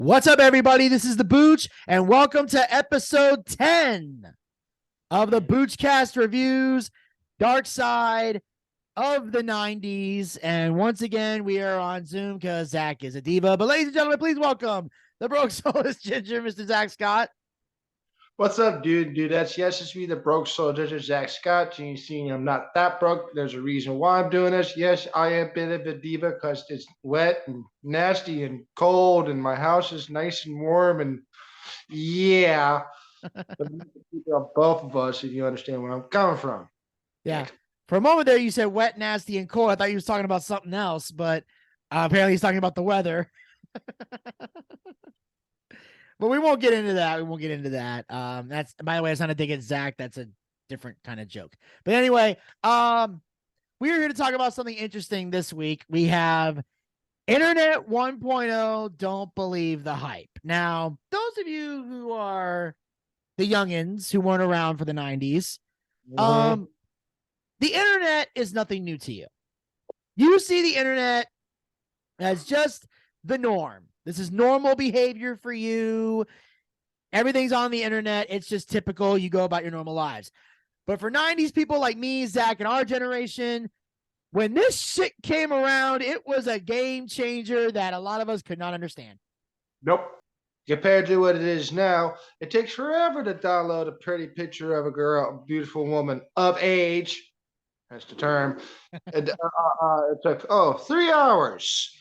What's up, everybody? This is the Booch, and welcome to episode 10 of the Boochcast reviews, Darkside of the 90s. And once again, we are on Zoom because Zach is a diva. But ladies and gentlemen, please welcome the broke soulless ginger, Mr. Zach Scott. What's up, dudettes? Yes, it's me, the broke soul judge, Zach Scott. You see, I'm not that broke. There's a reason why I'm doing this. Yes, I am a bit of a diva because it's wet and nasty and cold, and my house is nice and warm. And yeah, both of us, if you understand where I'm coming from. Yeah. For a moment there, you said wet, nasty, and cold. I thought you was talking about something else, but apparently he's talking about the weather. But we won't get into that. That's, by the way, it's not a dig at Zach. That's a different kind of joke. But anyway, we're here to talk about something interesting this week. We have Internet 1.0, don't believe the hype. Now, those of you who are the youngins who weren't around for the 90s, the internet is nothing new to you. You see the internet as just the norm. This is normal behavior for you. Everything's on the internet. It's just typical. You go about your normal lives. But for 90s people like me, Zach, and our generation, when this shit came around, it was a game changer that a lot of us could not understand. Nope. Compared to what it is now, it takes forever to download a pretty picture of a girl, a beautiful woman of age. That's the term. It took 3 hours.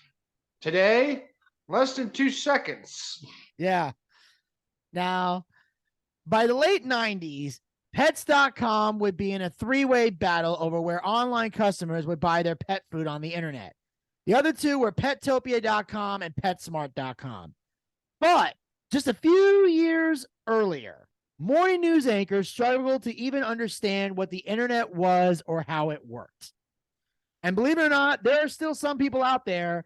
Today, less than 2 seconds. Yeah. Now, by the late 90s, pets.com would be in a three-way battle over where online customers would buy their pet food on the internet. The other two were petopia.com and petsmart.com. But just a few years earlier, morning news anchors struggled to even understand what the internet was or how it worked. And believe it or not, there are still some people out there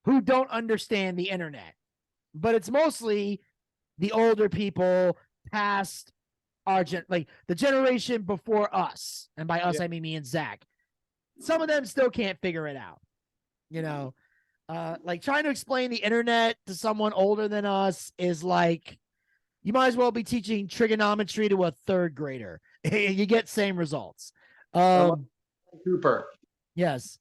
who don't understand the internet. But it's mostly the older people past our like the generation before us. And by us, I mean me and Zach. Some of them still can't figure it out. You know, like trying to explain the internet to someone older than us is like, you might as well be teaching trigonometry to a third grader. You get same results. Cooper. Yes.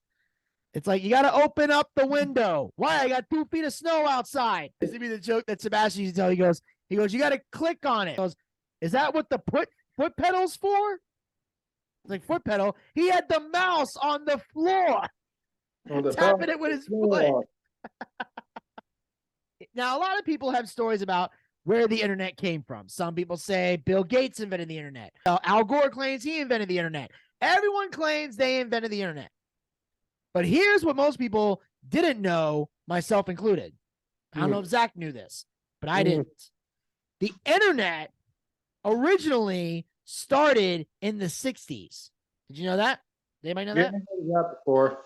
It's like, you got to open up the window. Why? I got 2 feet of snow outside. This would be the joke that Sebastian used to tell. He goes, you got to click on it. He goes, is that what the foot pedal's for? It's like, foot pedal. He had the mouse on the floor, tapping it with his foot. Now, a lot of people have stories about where the internet came from. Some people say Bill Gates invented the internet. Al Gore claims he invented the internet. Everyone claims they invented the internet. But here's what most people didn't know, myself included. I don't know if Zach knew this, but I didn't. The internet originally started in the 60s. Did you know that? Did anybody know that? Before.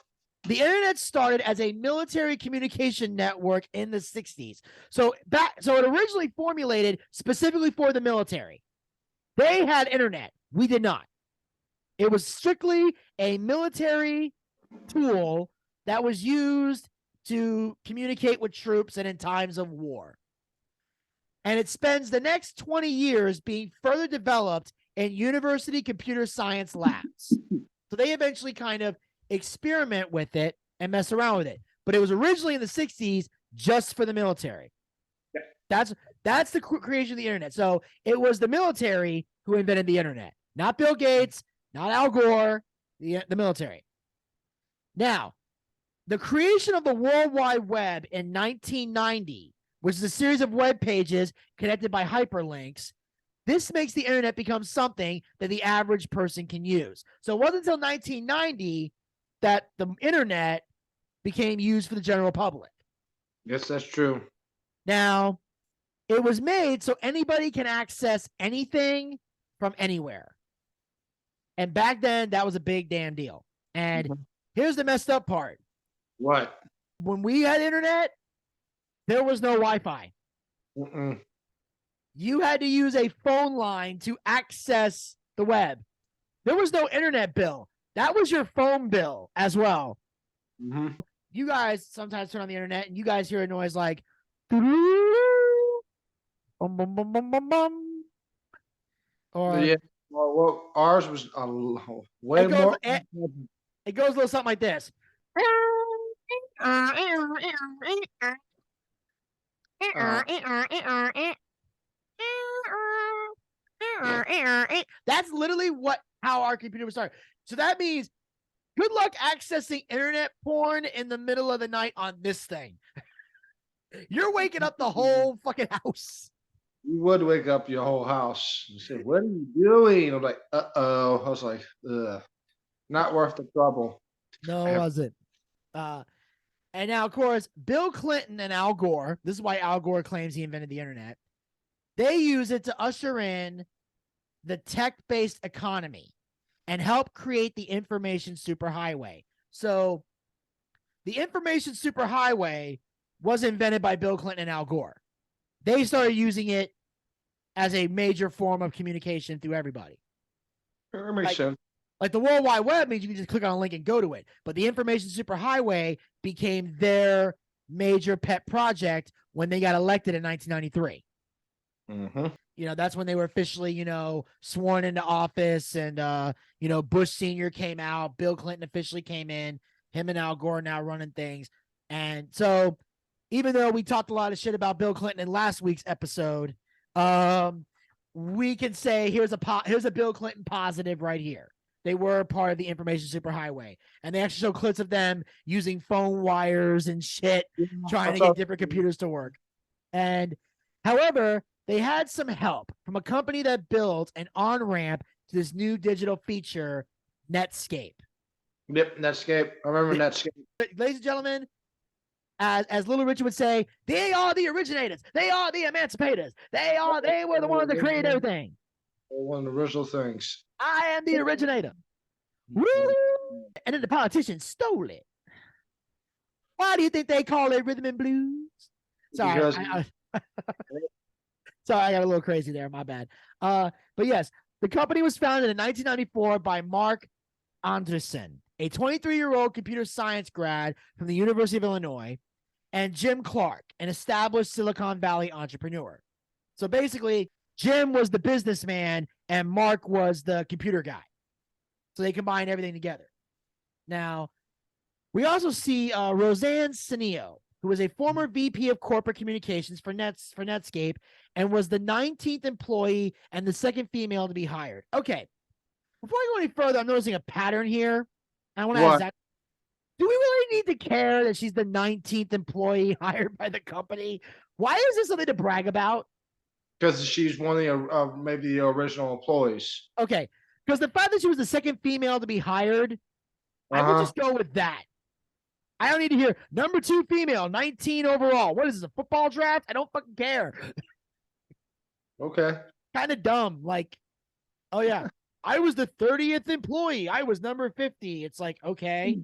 The internet started as a military communication network in the 60s. So it originally formulated specifically for the military. They had internet. We did not. It was strictly a military tool that was used to communicate with troops and in times of war. And it spends the next 20 years being further developed in university computer science labs. So they eventually kind of experiment with it and mess around with it. But it was originally in the 60s just for the military. Yeah. That's the creation of the internet. So it was the military who invented the internet, not Bill Gates, not Al Gore, the military. Now, the creation of the World Wide Web in 1990, which is a series of web pages connected by hyperlinks, this makes the internet become something that the average person can use. So it wasn't until 1990 that the internet became used for the general public. Yes, that's true. Now, it was made so anybody can access anything from anywhere. And back then, that was a big damn deal. And here's the messed up part. What? When we had internet, there was no Wi-Fi. You had to use a phone line to access the web. There was no internet bill. That was your phone bill as well. You guys sometimes turn on the internet and you guys hear a noise like, Bum, bum, bum, bum, bum, bum. Or Yeah. Well, ours was way it goes more. it goes a little something like this. That's literally how our computer was started. So that means good luck accessing internet porn in the middle of the night on this thing. You're waking up the whole fucking house. You would wake up your whole house and say, "What are you doing?" I'm like, "Uh-oh." I was like, "Ugh, not worth the trouble." No, it wasn't. And now, of course, Bill Clinton and Al Gore, this is why Al Gore claims he invented the internet. They use it to usher in the tech-based economy and help create the information superhighway. So the information superhighway was invented by Bill Clinton and Al Gore. They started using it as a major form of communication through everybody. That makes sense. Like the World Wide Web means you can just click on a link and go to it. But the information superhighway became their major pet project when they got elected in 1993. That's when they were officially, sworn into office, and Bush Sr. came out, Bill Clinton officially came in, him and Al Gore now running things. And so even though we talked a lot of shit about Bill Clinton in last week's episode, we can say here's a Bill Clinton positive right here. They were part of the information superhighway, and they actually show clips of them using phone wires and shit, trying to get different computers to work. And however, they had some help from a company that built an on-ramp to this new digital feature, Netscape. Yep, Netscape. I remember Netscape. Ladies and gentlemen, as Little Richard would say, they are the originators. They are the emancipators. They were the ones that created everything. One of the original things. I am the originator. Woo! And then the politicians stole it. Why do you think they call it rhythm and blues? Sorry, sorry, I got a little crazy there. My bad. But yes, the company was founded in 1994 by Mark Anderson, a 23-year-old computer science grad from the University of Illinois, and Jim Clark, an established Silicon Valley entrepreneur. So basically, Jim was the businessman and Mark was the computer guy. So they combined everything together. Now, we also see Roseanne Sineo, who was a former VP of corporate communications for Netscape and was the 19th employee and the second female to be hired. Okay, before I go any further, I'm noticing a pattern here. I want to ask Zach, do we really need to care that she's the 19th employee hired by the company? Why is this something to brag about? Because she's one of the maybe the original employees. Okay, because the fact that she was the second female to be hired, I would just go with that. I don't need to hear number 2 female, 19 overall. What is this, a football draft? I don't fucking care. Okay. Kind of dumb. Like, oh yeah, I was the 30th employee. I was number 50. It's like, okay,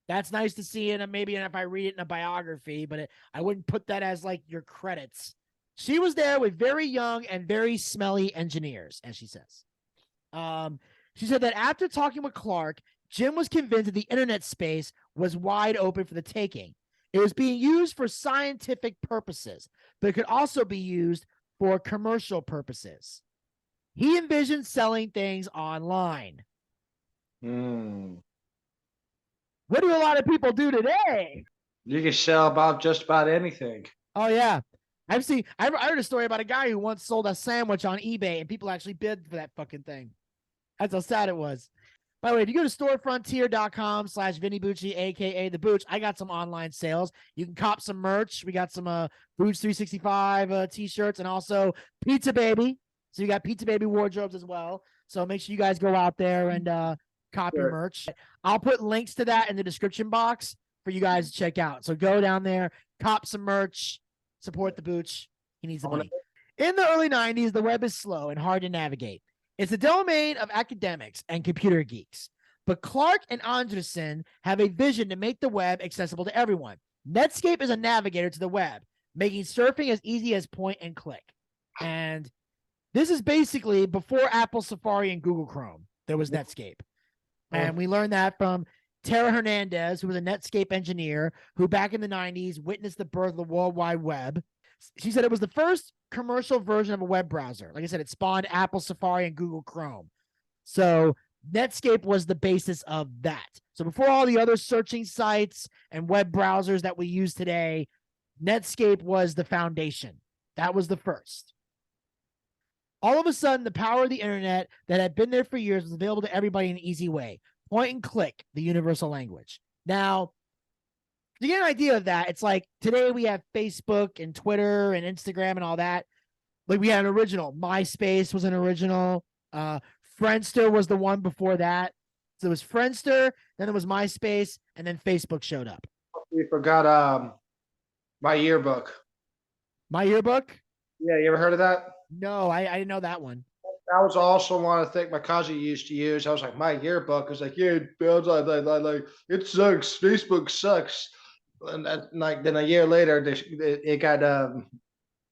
that's nice to see, and maybe if I read it in a biography, but I wouldn't put that as like your credits. She was there with very young and very smelly engineers, as she says. She said that after talking with Clark, Jim was convinced that the internet space was wide open for the taking. It was being used for scientific purposes, but it could also be used for commercial purposes. He envisioned selling things online. What do a lot of people do today? You can sell about just about anything. Oh, yeah. I heard a story about a guy who once sold a sandwich on eBay and people actually bid for that fucking thing. That's how sad it was. By the way, if you go to storefrontier.com/VinnyBucci, aka the Booch, I got some online sales. You can cop some merch. We got some Booch 365 t-shirts and also Pizza Baby. So you got Pizza Baby wardrobes as well. So make sure you guys go out there and cop your merch. I'll put links to that in the description box for you guys to check out. So go down there, cop some merch, support the Booch. He needs the money. In the early 90s, the web is slow and hard to navigate. It's the domain of academics and computer geeks. But Clark and Anderson have a vision to make the web accessible to everyone. Netscape is a navigator to the web, making surfing as easy as point and click. And this is basically before Apple Safari and Google Chrome. There was Netscape. And we learned that from Tara Hernandez, who was a Netscape engineer who back in the 90s witnessed the birth of the World Wide Web. She said it was the first commercial version of a web browser. Like I said, it spawned Apple Safari and Google Chrome. So Netscape was the basis of that. So before all the other searching sites and web browsers that we use today, Netscape was the foundation. That was the first. All of a sudden, the power of the internet that had been there for years was available to everybody in an easy way. Point and click, the universal language. Now, to get an idea of that, it's like today we have Facebook and Twitter and Instagram and all that. Like we had an original. MySpace was an original. Friendster was the one before that. So it was Friendster, then it was MySpace, and then Facebook showed up. We forgot my yearbook. My yearbook? Yeah, you ever heard of that? No, I didn't know that one. That was also one I think my cousin used to use. I was like, my yearbook. I was like, yeah, like it sucks. Facebook sucks. And then a year later, it got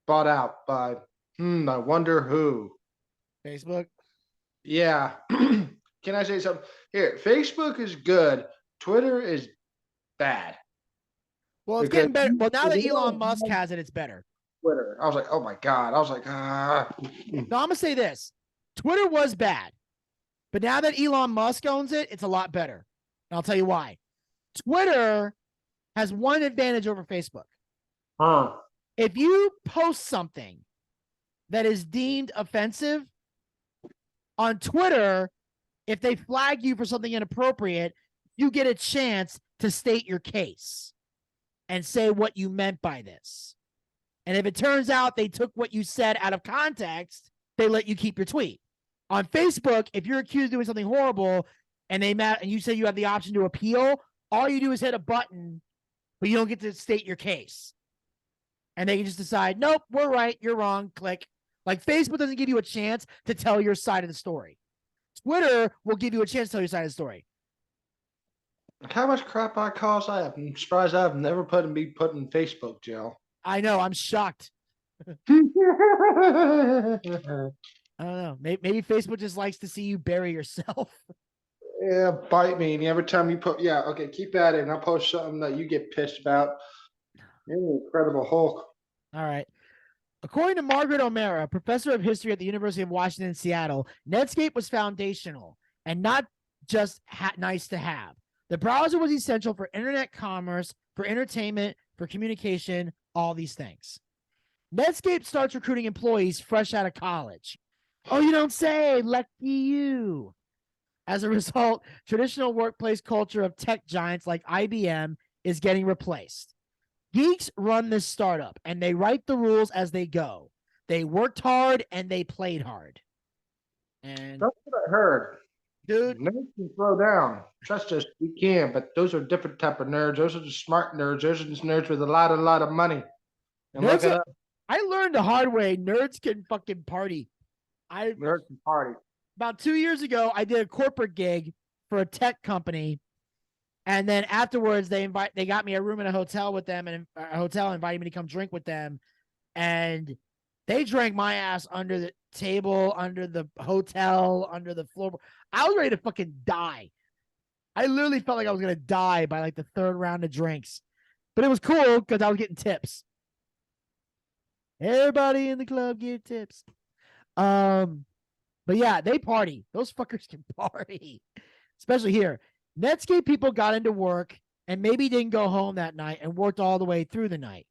bought out by I wonder who. Facebook? Yeah. Can I say something? Here, Facebook is good. Twitter is bad. Well, it's getting better. Well, now that Elon Musk has it, it's better. Twitter. I was like, oh my God. I was like, No, I'm going to say this. Twitter was bad. But now that Elon Musk owns it, it's a lot better. And I'll tell you why. Twitter has one advantage over Facebook. If you post something that is deemed offensive on Twitter, if they flag you for something inappropriate, you get a chance to state your case and say what you meant by this. And if it turns out they took what you said out of context, they let you keep your tweet. On Facebook, if you're accused of doing something horrible and you say you have the option to appeal, all you do is hit a button, but you don't get to state your case. And they can just decide, nope, we're right, you're wrong, click. Like Facebook doesn't give you a chance to tell your side of the story. Twitter will give you a chance to tell your side of the story. How much crap I cause I have. I'm surprised I've never been put in Facebook jail. I know, I'm shocked. I don't know. Maybe Facebook just likes to see you bury yourself. Yeah, bite me. And every time you okay, keep at it. And I'll post something that you get pissed about. You're an Incredible Hulk. All right. According to Margaret O'Mara, professor of history at the University of Washington in Seattle, Netscape was foundational and not just nice to have. The browser was essential for internet commerce, for entertainment, for communication, all these things. Netscape starts recruiting employees fresh out of college. Oh, you don't say, lucky you. As a result, traditional workplace culture of tech giants like IBM is getting replaced. Geeks run this startup, and they write the rules as they go. They worked hard, and they played hard. And that's what I heard. Dude. Nerds can throw down. Trust us, we can, but those are different type of nerds. Those are the smart nerds. Those are just nerds with a lot of money. And look it up. I learned the hard way. Nerds can fucking party. Nerds can party. About 2 years ago, I did a corporate gig for a tech company. And then afterwards, they got me a room in a hotel with them, and a hotel invited me to come drink with them. And they drank my ass under the table, under the hotel, under the floor. I was ready to fucking die. I literally felt like I was going to die by like the third round of drinks. But it was cool because I was getting tips. Everybody in the club get tips. But yeah, they party. Those fuckers can party. Especially here. Netscape people got into work and maybe didn't go home that night and worked all the way through the night.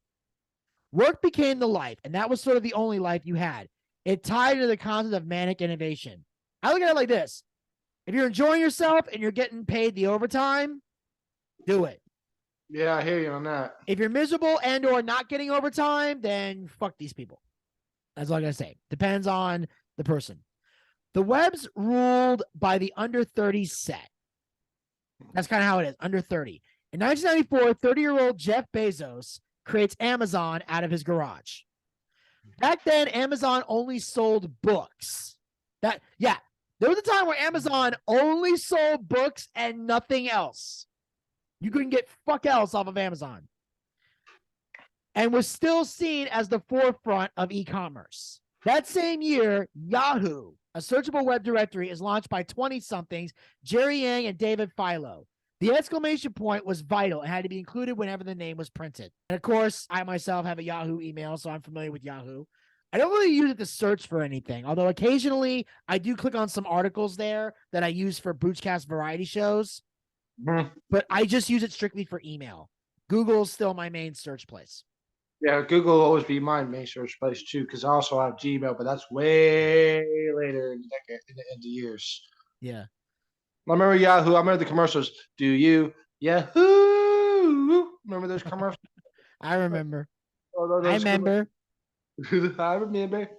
Work became the life, and that was sort of the only life you had. It tied into the concept of manic innovation. I look at it like this. If you're enjoying yourself and you're getting paid the overtime, do it. Yeah, I hear you on that. If you're miserable and or not getting overtime, then fuck these people. That's all I gotta say. Depends on the person. The web's ruled by the under 30 set. That's kind of how it is, under 30. In 1994, 30-year-old Jeff Bezos creates Amazon out of his garage. Back then, Amazon only sold books. There was a time where Amazon only sold books and nothing else. You couldn't get fuck else off of Amazon. And was still seen as the forefront of e-commerce. That same year, Yahoo, a searchable web directory, is launched by 20-somethings Jerry Yang and David Filo. The exclamation point was vital and had to be included whenever the name was printed. And of course, I myself have a Yahoo email, so I'm familiar with Yahoo. I don't really use it to search for anything, although occasionally I do click on some articles there that I use for Boochcast variety shows. But I just use it strictly for email. Google's still my main search place. Yeah, Google will always be my main search place too, because I also have Gmail, but that's way later in the years. Yeah. I remember Yahoo. I remember the commercials. Do you Yahoo? Remember those commercials? I remember. Those I remember. I remember.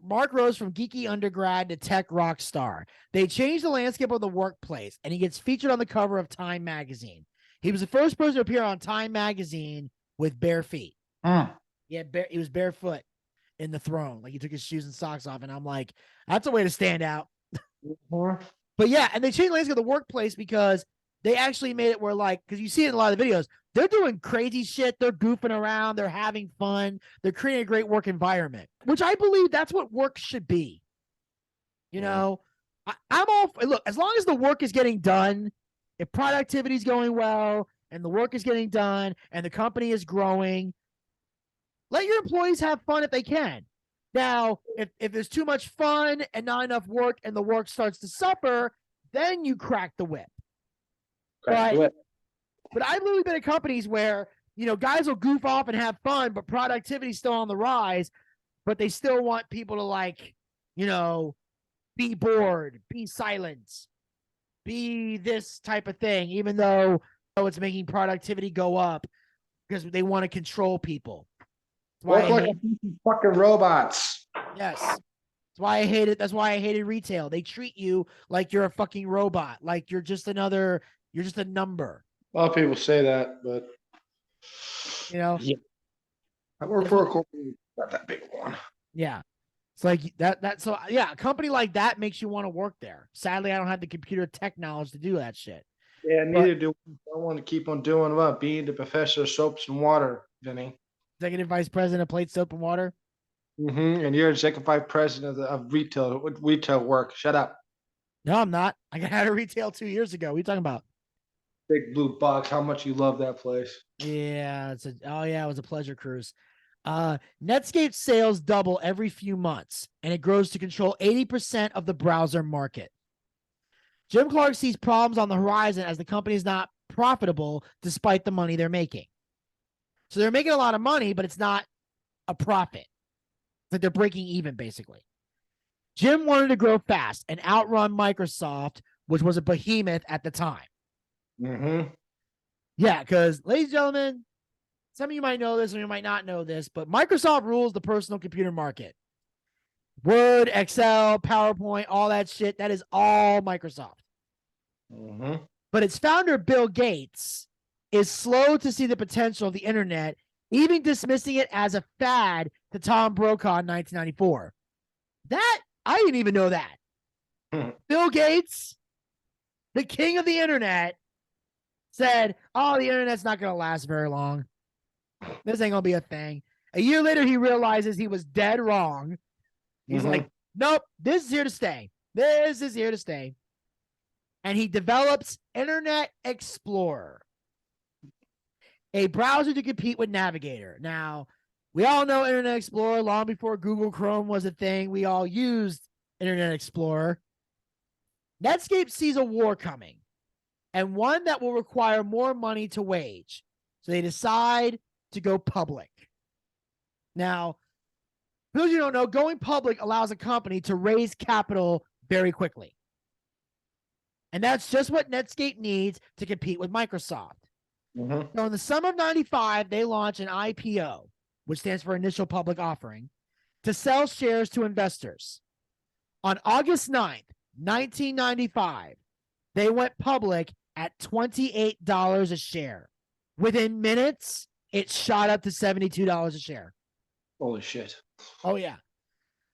Mark rose from geeky undergrad to tech rock star. They changed the landscape of the workplace, and he gets featured on the cover of Time magazine. He was the first person to appear on Time magazine with bare feet. Yeah, he was barefoot in the throne. Like he took his shoes and socks off, and I'm like, that's a way to stand out. But yeah, and they changed the landscape of the workplace because they actually made it where, like, because you see it in a lot of the videos, they're doing crazy shit. They're goofing around. They're having fun. They're creating a great work environment, which I believe that's what work should be. You know, I'm all look, as long as the work is getting done, if productivity is going well and the work is getting done and the company is growing, let your employees have fun if they can. Now, if there's too much fun and not enough work and the work starts to suffer, then you crack the whip. But I've literally been at companies where, you know, guys will goof off and have fun, but productivity's still on the rise, but they still want people to, like, you know, be bored, be silent, be this type of thing, even though it's making productivity go up because they want to control people. Work like fucking robots. Yes. That's why I hate it. That's why I hated retail. They treat you like you're a fucking robot, like you're just a number. A lot of people say that, but you know, I work for a corporation, not that big one. Yeah. It's like that. So yeah, a company like that makes you want to work there. Sadly, I don't have the computer tech knowledge to do that shit. Yeah, neither do I want to keep on doing what? Being the professor of soaps and water, Vinny. Executive Vice President of Plate Soap and Water. And you're Executive Vice President of retail work. Shut up. No, I'm not. I got out of retail 2 years ago. What are you talking about? Big Blue Box. How much you love that place? Yeah, it was a pleasure cruise. Netscape sales double every few months, and it grows to control 80% of the browser market. Jim Clark sees problems on the horizon as the company is not profitable despite the money they're making. So they're making a lot of money, but it's not a profit. It's like they're breaking even, basically. Jim wanted to grow fast and outrun Microsoft, which was a behemoth at the time. Yeah, because, ladies and gentlemen, some of you might know this, some of you might not know this, but Microsoft rules the personal computer market. Word, Excel, PowerPoint, all that shit, that is all Microsoft. But its founder, Bill Gates, is slow to see the potential of the internet, even dismissing it as a fad to Tom Brokaw in 1994. That, I didn't even know that. Bill Gates, the king of the internet, said, oh, the internet's not going to last very long. This ain't going to be a thing. A year later, he realizes he was dead wrong. He's like, nope, this is here to stay. This is here to stay. And he develops Internet Explorer, a browser to compete with Navigator. Now, we all know Internet Explorer long before Google Chrome was a thing. We all used Internet Explorer. Netscape sees a war coming, and one that will require more money to wage. So they decide to go public. Now, for those of you who don't know, going public allows a company to raise capital very quickly. And that's just what Netscape needs to compete with Microsoft. So in the summer of 95, they launch an IPO, which stands for Initial Public Offering, to sell shares to investors. On August 9th, 1995, they went public at $28 a share. Within minutes, it shot up to $72 a share. Holy shit. Oh, yeah.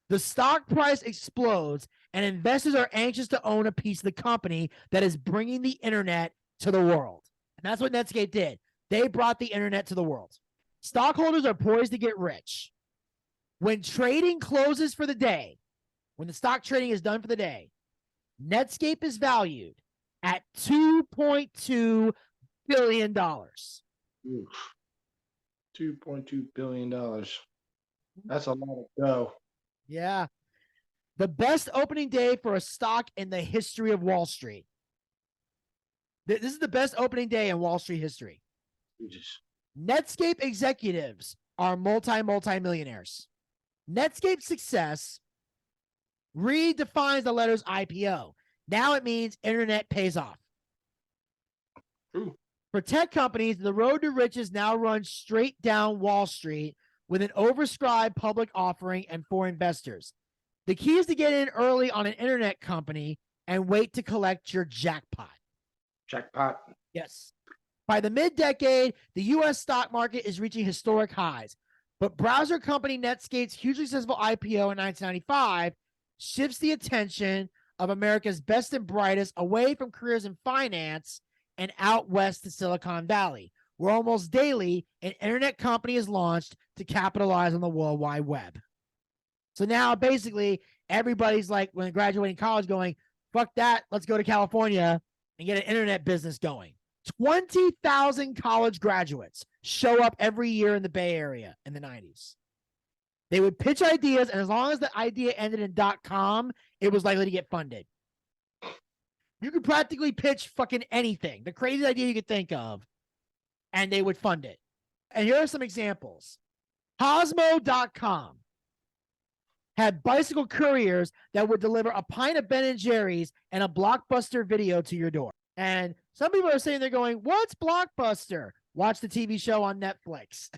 The stock price explodes, and investors are anxious to own a piece of the company that is bringing the internet to the world. And that's what Netscape did. They brought the internet to the world. Stockholders are poised to get rich. When trading closes for the day, when the stock trading is done for the day, Netscape is valued at $2.2 billion. Oof. $2.2 billion. That's a lot of dough. Yeah. The best opening day for a stock in the history of Wall Street. This is the best opening day in Wall Street history. Jesus. Netscape executives are multi-millionaires. Netscape's success redefines the letters IPO. Now it means internet pays off. True. For tech companies, the road to riches now runs straight down Wall Street with an oversubscribed public offering and for investors. The key is to get in early on an internet company and wait to collect your jackpot. Jackpot. Yes. By the mid-decade, the U.S. stock market is reaching historic highs, but browser company Netscape's hugely successful IPO in 1995 shifts the attention of America's best and brightest away from careers in finance and out west to Silicon Valley, where almost daily an internet company is launched to capitalize on the World Wide Web. So now basically everybody's like, when graduating college, going, fuck that, let's go to California and get an internet business going. 20,000 college graduates show up every year in the Bay Area in the 90s. They would pitch ideas, and as long as the idea ended in .com, it was likely to get funded. You could practically pitch fucking anything, the craziest idea you could think of, and they would fund it. And here are some examples. Cosmo.com had bicycle couriers that would deliver a pint of Ben & Jerry's and a Blockbuster video to your door. And some people are saying, they're going, what's Blockbuster? Watch the TV show on Netflix.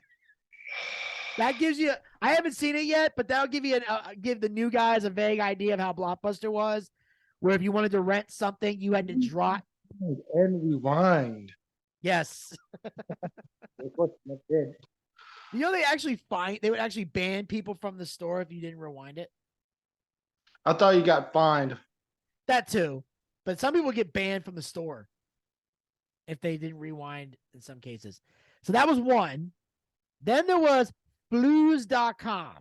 That gives you, I haven't seen it yet, but that'll give you give the new guys a vague idea of how Blockbuster was, where if you wanted to rent something, you had to draw. And rewind. Yes. You know, they would actually ban people from the store if you didn't rewind it. I thought you got fined. That too. But some people get banned from the store if they didn't rewind in some cases. So that was one. Then there was Flues.com.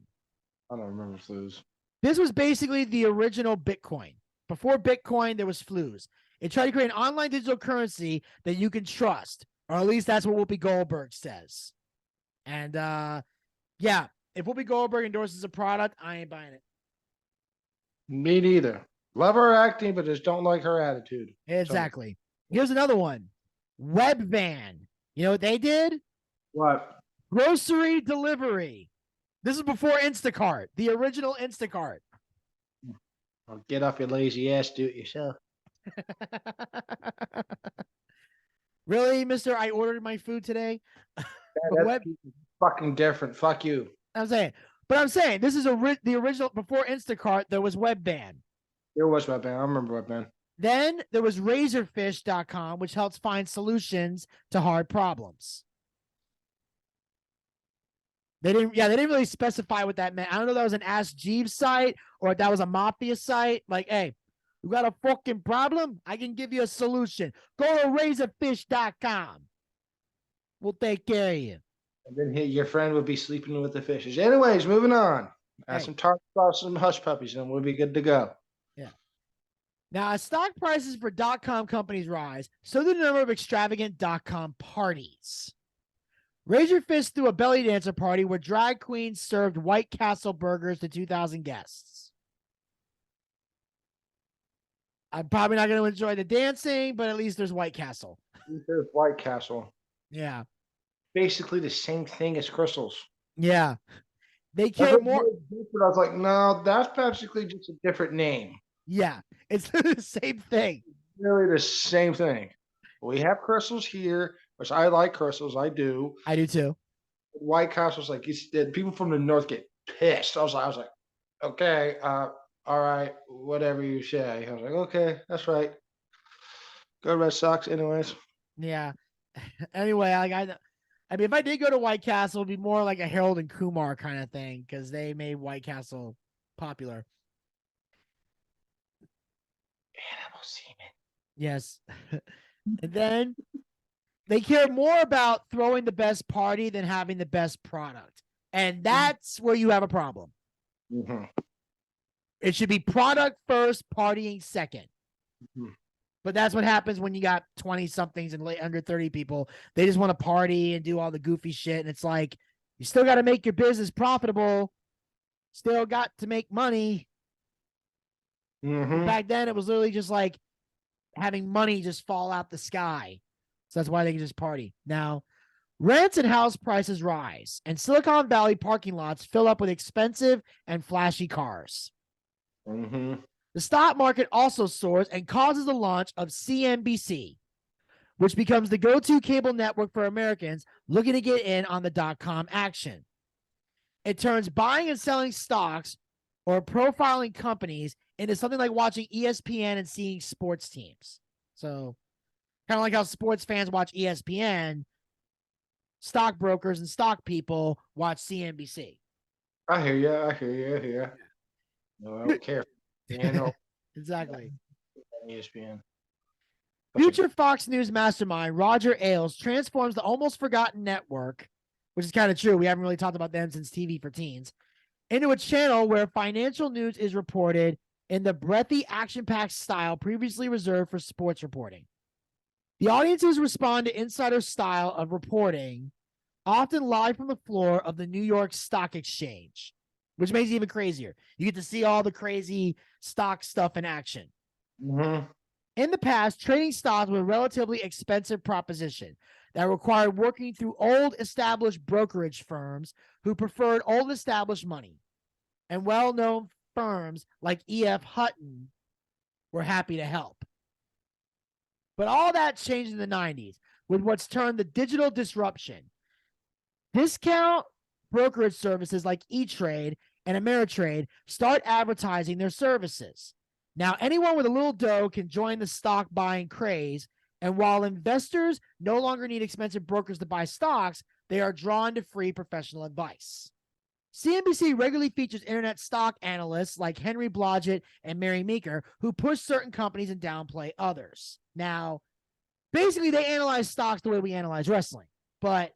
I don't remember Flues. This was basically the original Bitcoin. Before Bitcoin, there was Flues. It tried to create an online digital currency that you can trust, or at least that's what Whoopi Goldberg says. And yeah, if Whoopi Goldberg endorses a product, I ain't buying it. Me neither. Love her acting, but just don't like her attitude. Exactly. Here's another one. Webvan. You know what they did? What? Grocery delivery. This is before Instacart, the original Instacart. Oh, get off your lazy ass, do it yourself. Really, mister? I ordered my food today. That's fucking different. Fuck you. I'm saying, this is the original. Before Instacart, there was Webvan. There was Webvan. I remember Webvan. Then there was Razorfish.com, which helps find solutions to hard problems. They didn't really specify what that meant. I don't know if that was an Ask Jeeves site or if that was a mafia site. Like, hey, you got a fucking problem? I can give you a solution. Go to Razorfish.com. We'll take care of you. And then your friend would be sleeping with the fishes. Anyways, moving on. Add some tart sauce, some hush puppies, and we'll be good to go. Yeah. Now, as stock prices for .com companies rise, so do the number of extravagant .com parties. Razorfish threw a belly dancer party where drag queens served White Castle burgers to 2,000 guests. I'm probably not going to enjoy the dancing, but at least there's White Castle. There's White Castle. Yeah. Basically the same thing as Crystals. Yeah. They care more. I was like, no, that's basically just a different name. Yeah. It's the same thing. Really the same thing. We have Crystals here, which I like Crystals. I do. I do too. White Castle's like, people from the north get pissed. I was like, okay, all right, whatever you say. I was like, okay, that's right. Go Red Sox, anyways. Yeah. Anyway, I mean, if I did go to White Castle, it'd be more like a Harold and Kumar kind of thing because they made White Castle popular. Animal semen. Yes. And then they care more about throwing the best party than having the best product. And that's where you have a problem. Mm-hmm. It should be product first, partying second. Mm-hmm. But that's what happens when you got 20 somethings and under 30 people. They just want to party and do all the goofy shit. And it's like, you still got to make your business profitable. Still got to make money. Mm-hmm. Back then, it was literally just like having money just fall out the sky. So that's why they can just party. Now, rents and house prices rise, and Silicon Valley parking lots fill up with expensive and flashy cars. Mm-hmm. The stock market also soars and causes the launch of CNBC, which becomes the go-to cable network for Americans looking to get in on the dot-com action. It turns buying and selling stocks or profiling companies into something like watching ESPN and seeing sports teams. So, kind of like how sports fans watch ESPN, stockbrokers and stock people watch CNBC. I hear you. I hear you. I hear you. No, I don't care. Exactly. ESPN. Future Fox News mastermind Roger Ailes transforms the almost forgotten network, which is kind of true. We haven't really talked about them since TV for Teens, into a channel where financial news is reported in the breathy, action-packed style previously reserved for sports reporting. The audiences respond to insider style of reporting, often live from the floor of the New York Stock Exchange, which makes it even crazier. You get to see all the crazy stock stuff in action. Mm-hmm. In the past, trading stocks was a relatively expensive proposition that required working through old established brokerage firms who preferred old established money. And well-known firms like E.F. Hutton were happy to help. But all that changed in the 90s with what's termed the digital disruption. Discount brokerage services like E-Trade and Ameritrade start advertising their services. Now, anyone with a little dough can join the stock buying craze, and while investors no longer need expensive brokers to buy stocks, they are drawn to free professional advice. CNBC regularly features internet stock analysts like Henry Blodgett and Mary Meeker, who push certain companies and downplay others. Now, basically, they analyze stocks the way we analyze wrestling. And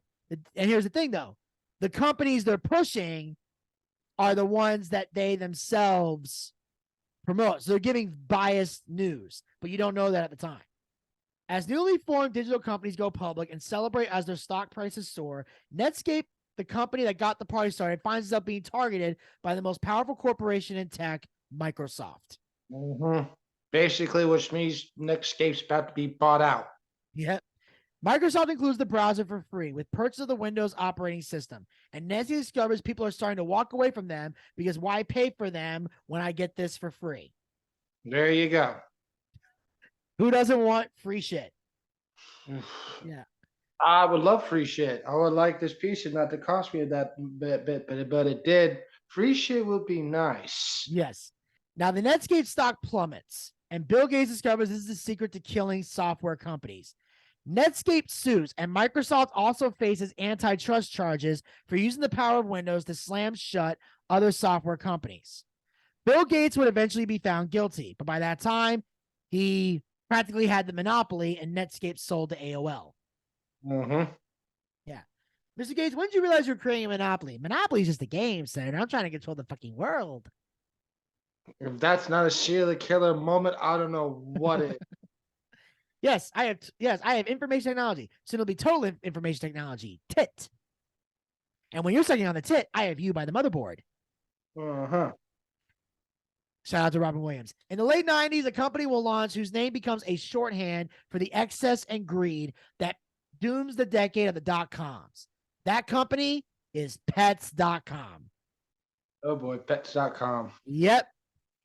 here's the thing, though. The companies they're pushing are the ones that they themselves promote. So they're giving biased news, but you don't know that at the time. As newly formed digital companies go public and celebrate as their stock prices soar, Netscape, the company that got the party started, finds itself being targeted by the most powerful corporation in tech, Microsoft. Mm-hmm. Basically, which means Netscape's about to be bought out. Yep. Microsoft includes the browser for free with purchase of the Windows operating system. And Nancy discovers people are starting to walk away from them because why pay for them when I get this for free? There you go. Who doesn't want free shit? Yeah. I would love free shit. I would like this piece not to cost me that bit, but it did. Free shit would be nice. Yes. Now the Netscape stock plummets, and Bill Gates discovers this is the secret to killing software companies. Netscape sues, and Microsoft also faces antitrust charges for using the power of Windows to slam shut other software companies. Bill Gates would eventually be found guilty, but by that time, he practically had the monopoly, and Netscape sold to AOL. Mm-hmm. Yeah. Mr. Gates, when did you realize you're creating a monopoly? Monopoly is just a game, Senator. I'm trying to control the fucking world. If that's not a serial killer moment, I don't know what is. Yes, I have information technology. So it'll be total information technology. TIT. And when you're sucking on the tit, I have you by the motherboard. Uh-huh. Shout out to Robin Williams. In the late 90s, a company will launch whose name becomes a shorthand for the excess and greed that dooms the decade of the dot-coms. That company is Pets.com. Oh boy, Pets.com. Yep.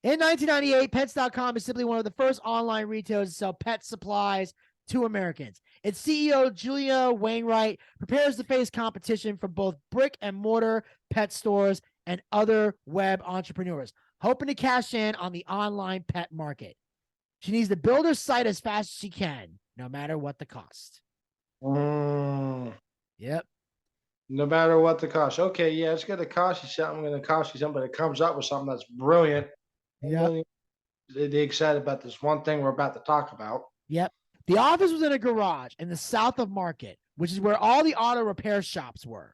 In 1998, Pets.com is simply one of the first online retailers to sell pet supplies to Americans. Its CEO, Julia Wainwright, prepares to face competition from both brick and mortar pet stores and other web entrepreneurs, hoping to cash in on the online pet market. She needs to build her site as fast as she can, no matter what the cost. Yep. No matter what the cost. Okay, yeah, it's going to cost you something. Going to cost you something, but it comes up with something that's brilliant. Yeah. They're excited about this one thing we're about to talk about. Yep. The office was in a garage in the south of Market, which is where all the auto repair shops were.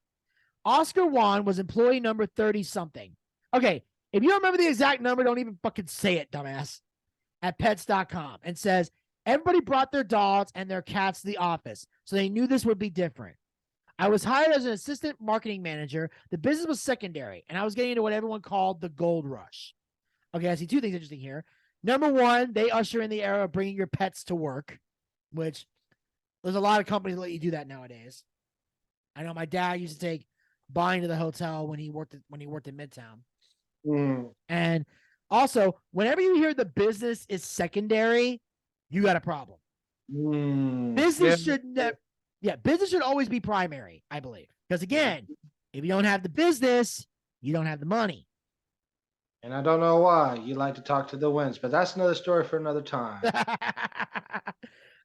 Oscar Wan was employee number 30-something. Okay, if you don't remember the exact number, don't even fucking say it, dumbass. At Pets.com, and says, Everybody brought their dogs and their cats to the office, so they knew this would be different. I was hired as an assistant marketing manager. The business was secondary, and I was getting into what everyone called the gold rush. Okay, I see two things interesting here. Number one, they usher in the era of bringing your pets to work, which there's a lot of companies that let you do that nowadays. I know my dad used to take Bonnie to the hotel when he worked in Midtown. And also, whenever you hear the business is secondary, you got a problem. Business business should always be primary, I believe. Because again, if you don't have the business, you don't have the money. And I don't know why you like to talk to the winds, but that's another story for another time.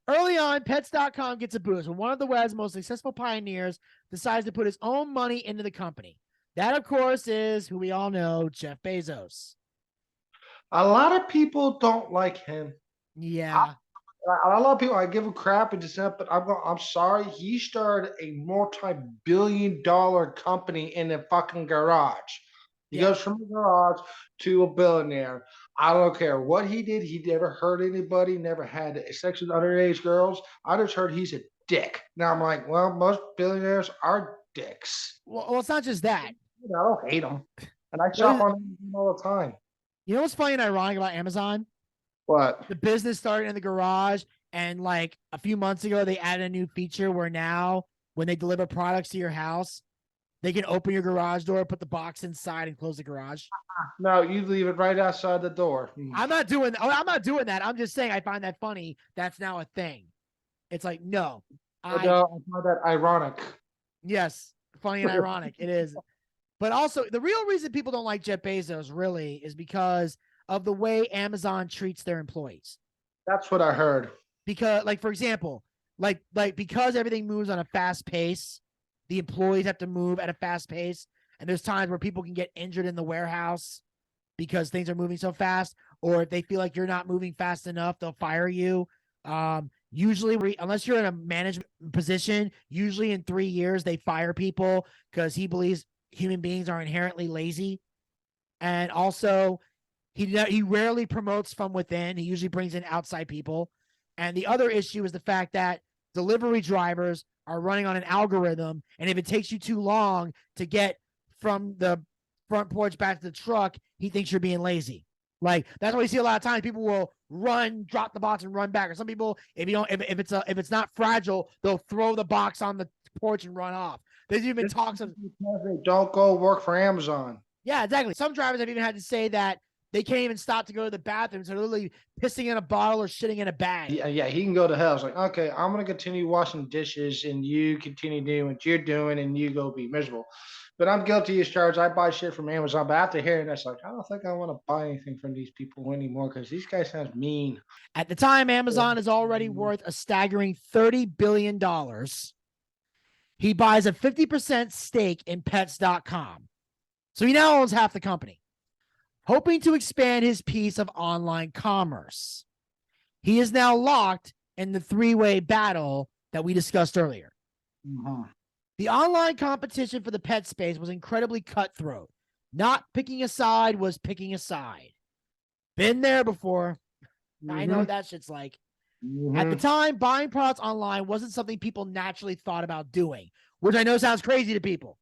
Early on, Pets.com gets a boost when one of the web's most successful pioneers decides to put his own money into the company. That, of course, is who we all know, Jeff Bezos. A lot of people don't like him. Yeah. A lot of people, I give him crap and just but I'm sorry. He started a multi-billion-dollar company in a fucking garage. He goes from a garage to a billionaire. I don't care what he did. He never hurt anybody, never had sex with underage girls. I just heard he's a dick. Now I'm like, well, most billionaires are dicks. Well, it's not just that. I don't hate them. And I shop on them all the time. You know what's funny and ironic about Amazon? What? The business started in the garage, and like a few months ago, they added a new feature where now when they deliver products to your house, they can open your garage door, put the box inside, and close the garage. No, you leave it right outside the door. I'm not doing that. I'm just saying I find that funny. That's now a thing. It's like, no. I find that ironic. Yes, funny and ironic. It is. But also, the real reason people don't like Jeff Bezos really is because of the way Amazon treats their employees. That's what I heard. Because, like, for example, like because everything moves on a fast pace, the employees have to move at a fast pace. And there's times where people can get injured in the warehouse because things are moving so fast. Or if they feel like you're not moving fast enough, they'll fire you. Usually, unless you're in a management position, usually in 3 years, they fire people because he believes human beings are inherently lazy. And also, he rarely promotes from within. He usually brings in outside people. And the other issue is the fact that delivery drivers are running on an algorithm. And if it takes you too long to get from the front porch back to the truck, he thinks you're being lazy. Like, that's why you see a lot of times people will run, drop the box, and run back. Or some people, if it's not fragile, they'll throw the box on the porch and run off. There's even talks of don't go work for Amazon. Yeah, exactly. Some drivers have even had to say that they can't even stop to go to the bathroom, so they're literally pissing in a bottle or shitting in a bag. Yeah, he can go to hell. It's like, okay, I'm gonna continue washing dishes, and you continue doing what you're doing, and you go be miserable. But I'm guilty as charged. I buy shit from Amazon, but after hearing this, like, I don't think I want to buy anything from these people anymore because these guys sound mean. At the time, Amazon is already worth a staggering $30 billion. He buys a 50% stake in Pets.com. So he now owns half the company, hoping to expand his piece of online commerce. He is now locked in the three-way battle that we discussed earlier. Mm-hmm. The online competition for the pet space was incredibly cutthroat. Not picking a side was picking a side. Been there before. Mm-hmm. I know what that shit's like. Mm-hmm. At the time, buying products online wasn't something people naturally thought about doing, which I know sounds crazy to people.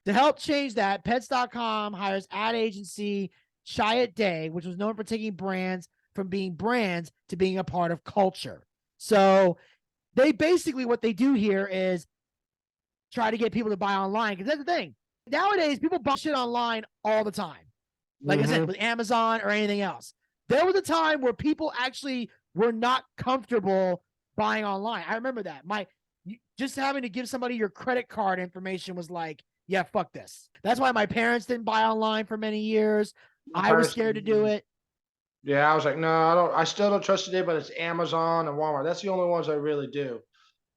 To help change that, Pets.com hires ad agency Chiat Day, which was known for taking brands from being brands to being a part of culture. So they basically, what they do here is try to get people to buy online. Because that's the thing. Nowadays, people buy shit online all the time. Like I said, with Amazon or anything else. There was a time where people actually were not comfortable buying online. I remember that. Just having to give somebody your credit card information was like, yeah, fuck this. That's why my parents didn't buy online for many years. I was scared to do it. Yeah, I was like, no, I still don't trust it, but it's Amazon and Walmart. That's the only ones I really do.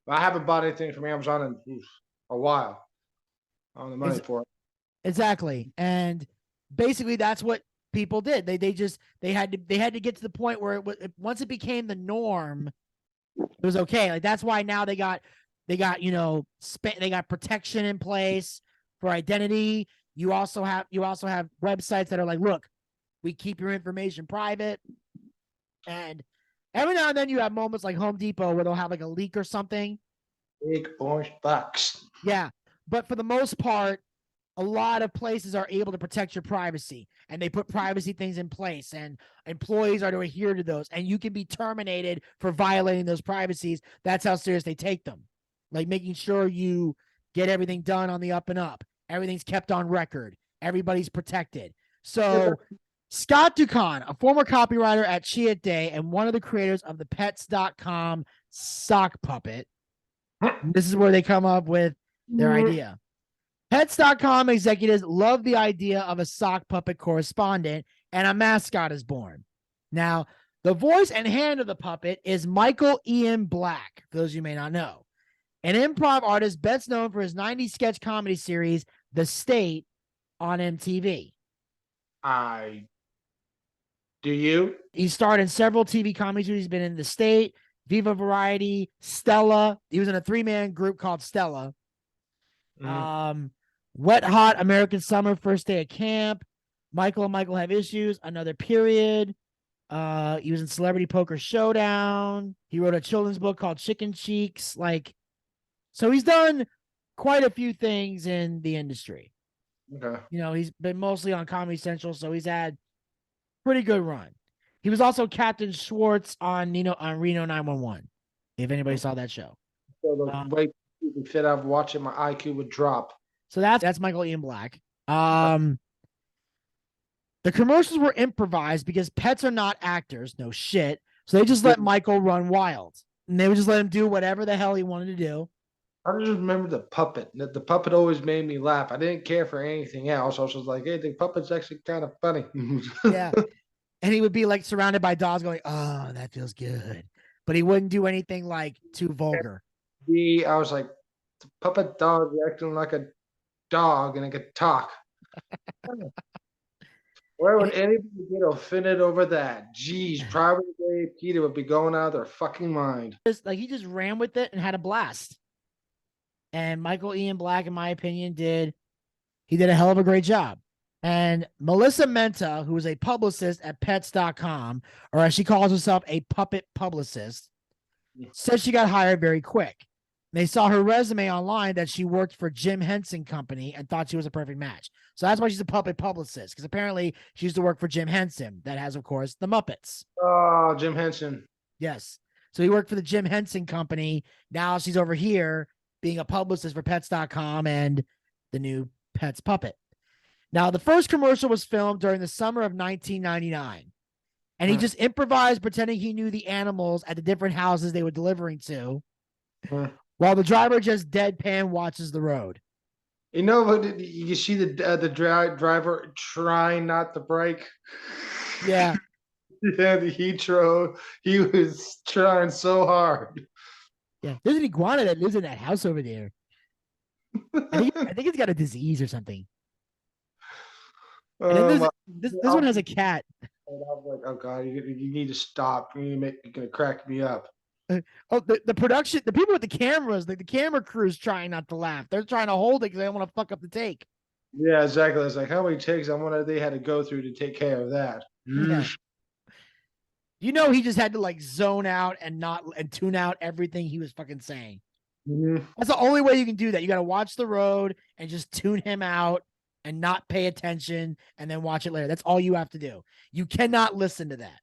I haven't bought anything from Amazon in a while. I don't have the money for it. Exactly. And basically that's what people did. They had to get to the point where once it became the norm, it was okay. Like, that's why now they got protection in place for identity. You also have websites that are like, look, we keep your information private. And Every now and then you have moments like Home Depot where they'll have like a leak or something. Big orange box. Yeah. But for the most part, a lot of places are able to protect your privacy and they put privacy things in place and employees are to adhere to those. And you can be terminated for violating those privacies. That's how serious they take them. Like making sure you get everything done on the up and up. Everything's kept on record. Everybody's protected. So Scott Dukan, a former copywriter at Chia Day and one of the creators of the pets.com sock puppet. This is where they come up with their idea. Pets.com executives love the idea of a sock puppet correspondent, and a mascot is born. Now, the voice and hand of the puppet is Michael Ian Black, for those you may not know, an improv artist best known for his 90s sketch comedy series, The State, on MTV. Do you? He starred in several TV comedy series. He's been in The State, Viva Variety, Stella. He was in a 3-man group called Stella. Wet Hot American Summer, First Day of Camp, Michael and Michael Have Issues, Another Period. He was in Celebrity Poker Showdown. He wrote a children's book called Chicken Cheeks. So he's done quite a few things in the industry. Okay. You know, he's been mostly on Comedy Central, so he's had pretty good run. He was also Captain Schwartz on Reno 911. If anybody saw that show. So the way you fit out of watching, my IQ would drop. So that's Michael Ian Black. The commercials were improvised because pets are not actors, no shit. So they just let Michael run wild. And they would just let him do whatever the hell he wanted to do. I just remember the puppet. The puppet always made me laugh. I didn't care for anything else. I was just like, hey, the puppet's actually kind of funny. Yeah. And he would be like surrounded by dogs going, oh, that feels good. But he wouldn't do anything like too vulgar. I was like, the puppet dog acting like a dog and it could talk. Where would anybody get offended over that? Jeez, probably Dave Peter would be going out of their fucking mind. He just ran with it and had a blast. And Michael Ian Black, in my opinion, did a hell of a great job. And Melissa Menta, who is a publicist at pets.com, or as she calls herself, a puppet publicist, said she got hired very quick. They saw her resume online that she worked for Jim Henson Company and thought she was a perfect match. So that's why she's a puppet publicist, because apparently she used to work for Jim Henson, that has, of course, the Muppets. Oh, Jim Henson. Yes. So he worked for the Jim Henson Company. Now she's over here being a publicist for pets.com and the new Pets puppet. Now, the first commercial was filmed during the summer of 1999. And he just improvised pretending he knew the animals at the different houses they were delivering to. While the driver just deadpan watches the road. You know what? You see the driver trying not to brake. Yeah. Yeah, he was trying so hard. Yeah, there's an iguana that lives in that house over there. I think it's got a disease or something. This one has a cat. And I'm like, oh god, you need to stop. You're gonna crack me up. Oh, the production, the people with the cameras, like the camera crew's trying not to laugh. They're trying to hold it because they don't want to fuck up the take. Yeah, exactly. It's like how many takes I wonder they had to go through to take care of that. Yeah. You know, he just had to like zone out and tune out everything he was fucking saying. That's the only way you can do that. You got to watch the road and just tune him out and not pay attention and then watch it later. That's all you have to do. You cannot listen to that.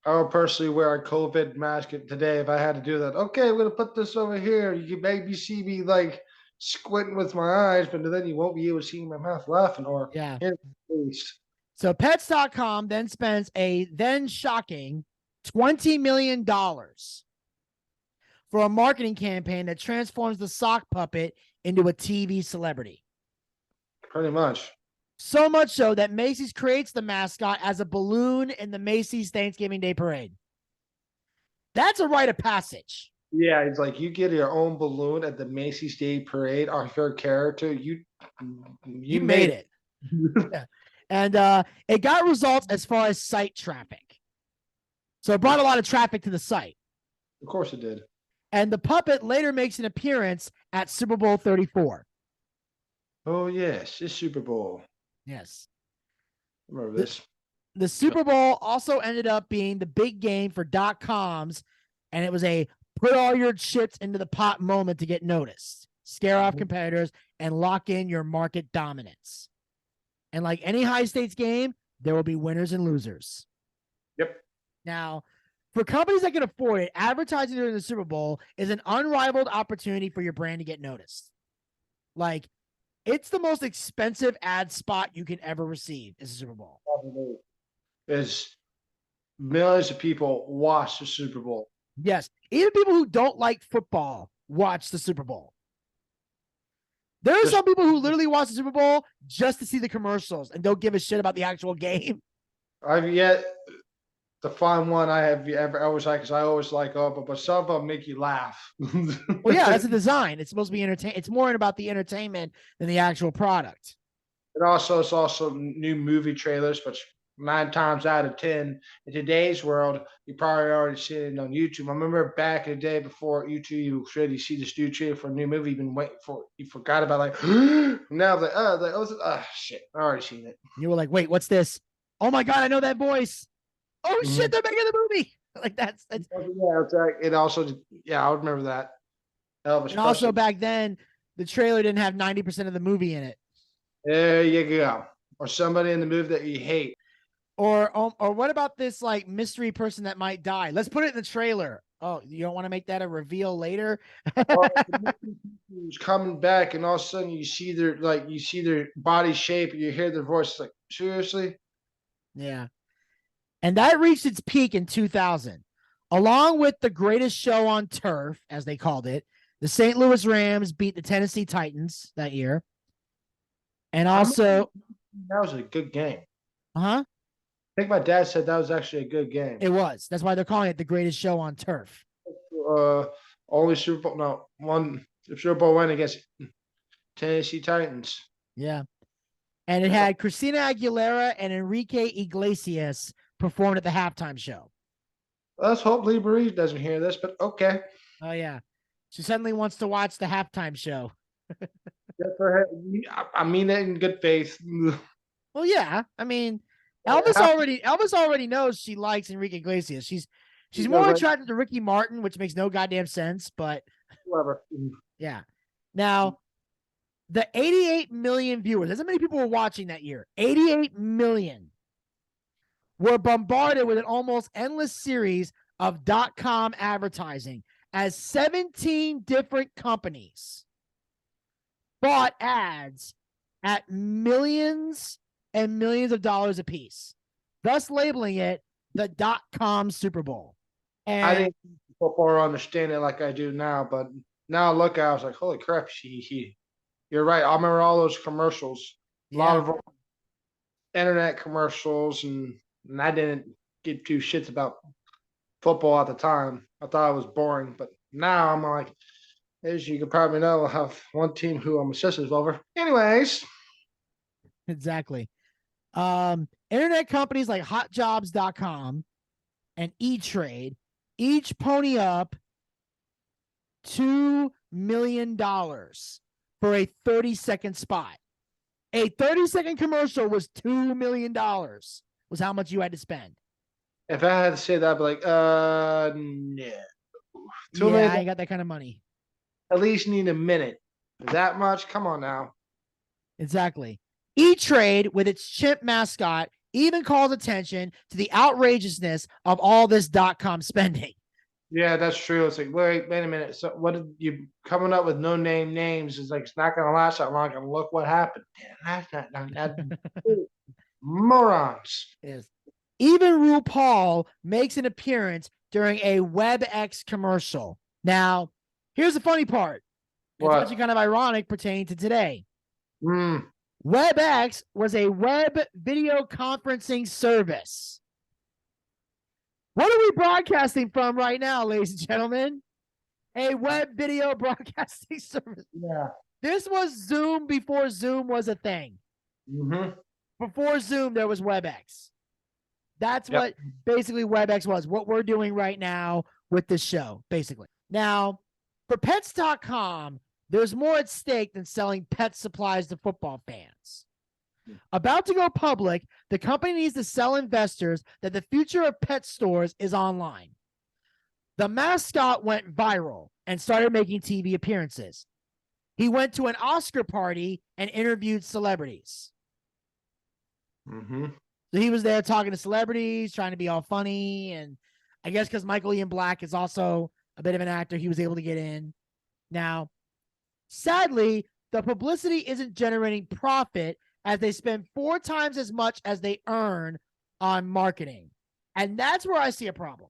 I would personally wear a COVID mask today if I had to do that. Okay, I'm going to put this over here. You can maybe see me like squinting with my eyes, but then you won't be able to see my mouth laughing or yeah. Face. So pets.com then spends a then shocking $20 million for a marketing campaign that transforms the sock puppet into a TV celebrity. Pretty much. So much so that Macy's creates the mascot as a balloon in the Macy's Thanksgiving Day Parade. That's a rite of passage. Yeah, it's like you get your own balloon at the Macy's Day Parade. Our fair character, you made it. Yeah. And it got results as far as site traffic. So it brought a lot of traffic to the site. Of course it did. And the puppet later makes an appearance at Super Bowl 34. Oh, yes, it's Super Bowl. Yes. Remember this. The Super Bowl also ended up being the big game for .coms, and it was a put all your chips into the pot moment to get noticed, scare off competitors, and lock in your market dominance. And like any high stakes game, there will be winners and losers. Yep. Now, for companies that can afford it, advertising during the Super Bowl is an unrivaled opportunity for your brand to get noticed. Like, it's the most expensive ad spot you can ever receive is the Super Bowl. Is millions of people watch the Super Bowl. Yes. Even people who don't like football watch the Super Bowl. There are some people who literally watch the Super Bowl just to see the commercials and don't give a shit about the actual game. I've yet to find one I have ever always like, because I always like, but some of them make you laugh. Well, yeah, that's a design. It's supposed to be entertain. It's more about the entertainment than the actual product. And also, it's also new movie trailers, which 9 times out of 10 in today's world, you probably already seen it on YouTube. I remember back in the day before YouTube, you really see this new trailer for a new movie, you've been waiting for, you forgot about like, now like, shit, I already seen it. You were like, wait, what's this? Oh my God, I know that voice. Oh shit, they're making the movie. Like that's yeah, it's like, it also, yeah, I remember that. And also back then, the trailer didn't have 90% of the movie in it. There you go. Or somebody in the movie that you hate. Or what about this like mystery person that might die? Let's put it in the trailer. Oh, you don't want to make that a reveal later? Who's coming back, and all of a sudden you see their body shape, and you hear their voice. Like, seriously? Yeah. And that reached its peak in 2000, along with the greatest show on turf, as they called it. The St. Louis Rams beat the Tennessee Titans that year. And also, that was a good game. I think my dad said that was actually a good game. It was. That's why they're calling it the greatest show on turf. Only Super Bowl, no, one Super Bowl win against Tennessee Titans. Yeah. And it had Christina Aguilera and Enrique Iglesias performed at the halftime show. Let's hope Lee Marie doesn't hear this, but okay. Oh, yeah. She suddenly wants to watch the halftime show. Good for her. I mean that in good faith. Well, yeah. I mean, Elvis already knows she likes Enrique Iglesias. She's more attracted to Ricky Martin, which makes no goddamn sense, but whatever. Yeah. Now, the 88 million viewers, that's how many people were watching that year. 88 million were bombarded with an almost endless series of .com advertising as 17 different companies bought ads at millions and millions of dollars a piece, thus labeling it the .com Super Bowl. And I didn't before understand it like I do now, but now I look at it, I was like, holy crap, you're right. I remember all those commercials, a lot of internet commercials, and I didn't give two shits about football at the time. I thought it was boring, but now I'm like, as you can probably know, I have one team who I'm obsessive over. Anyways. Exactly. Internet companies like hotjobs.com and E-Trade each pony up $2 million for a 30-second spot. A 30-second commercial was $2 million, was how much you had to spend. If I had to say that, I'd be like, no. Yeah, I got that kind of money. At least need a minute. That much? Come on now. Exactly. E-Trade, with its chimp mascot, even calls attention to the outrageousness of all this .com spending. Yeah, that's true. It's like, wait a minute. So what did you coming up with no name names? It's like, it's not going to last that long. And look what happened. Damn, that's not morons. Yes. Even RuPaul makes an appearance during a WebEx commercial. Now, here's the funny part. It's actually kind of ironic pertaining to today. WebEx was a web video conferencing service. What are we broadcasting from right now, ladies and gentlemen? A web video broadcasting service. Yeah. This was Zoom before Zoom was a thing. Before Zoom, there was WebEx. That's what basically WebEx was, what we're doing right now with this show, basically. Now, for pets.com, there's more at stake than selling pet supplies to football fans. About to go public, the company needs to sell investors that the future of pet stores is online. The mascot went viral and started making TV appearances. He went to an Oscar party and interviewed celebrities. Mm-hmm. So he was there talking to celebrities, trying to be all funny. And I guess because Michael Ian Black is also a bit of an actor, he was able to get in. Now, sadly, the publicity isn't generating profit as they spend 4 times as much as they earn on marketing. And that's where I see a problem.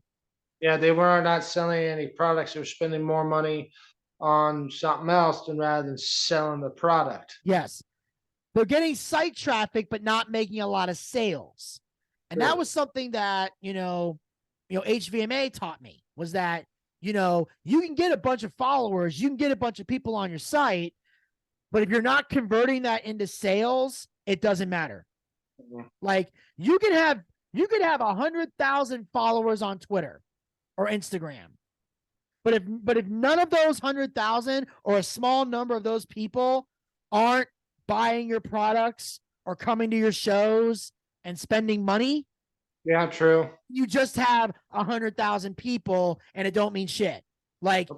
Yeah, they were not selling any products. They were spending more money on something else than rather than selling the product. Yes. They're getting site traffic, but not making a lot of sales. And that was something that, HVMA taught me, was that, you can get a bunch of followers, you can get a bunch of people on your site, but if you're not converting that into sales, it doesn't matter. Mhm. Like you could have 100,000 followers on Twitter or Instagram. But if none of those 100,000 or a small number of those people aren't buying your products or coming to your shows and spending money, Yeah, true. you just have 100,000 people and it don't mean shit. Like,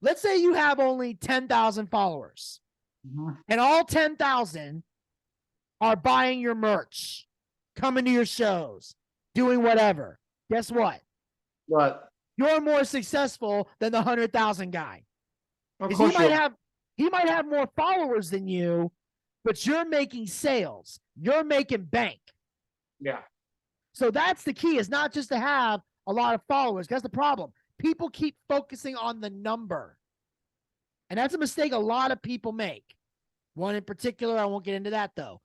let's say you have only 10,000 followers, and all 10,000 are buying your merch, coming to your shows, doing whatever. Guess what? What? You're more successful than the 100,000 guy. Of Because course he might have more followers than you, but you're making sales. You're making bank. Yeah. So that's the key, is not just to have a lot of followers. That's the problem. People keep focusing on the number. And that's a mistake a lot of people make. One in particular, I won't get into that though.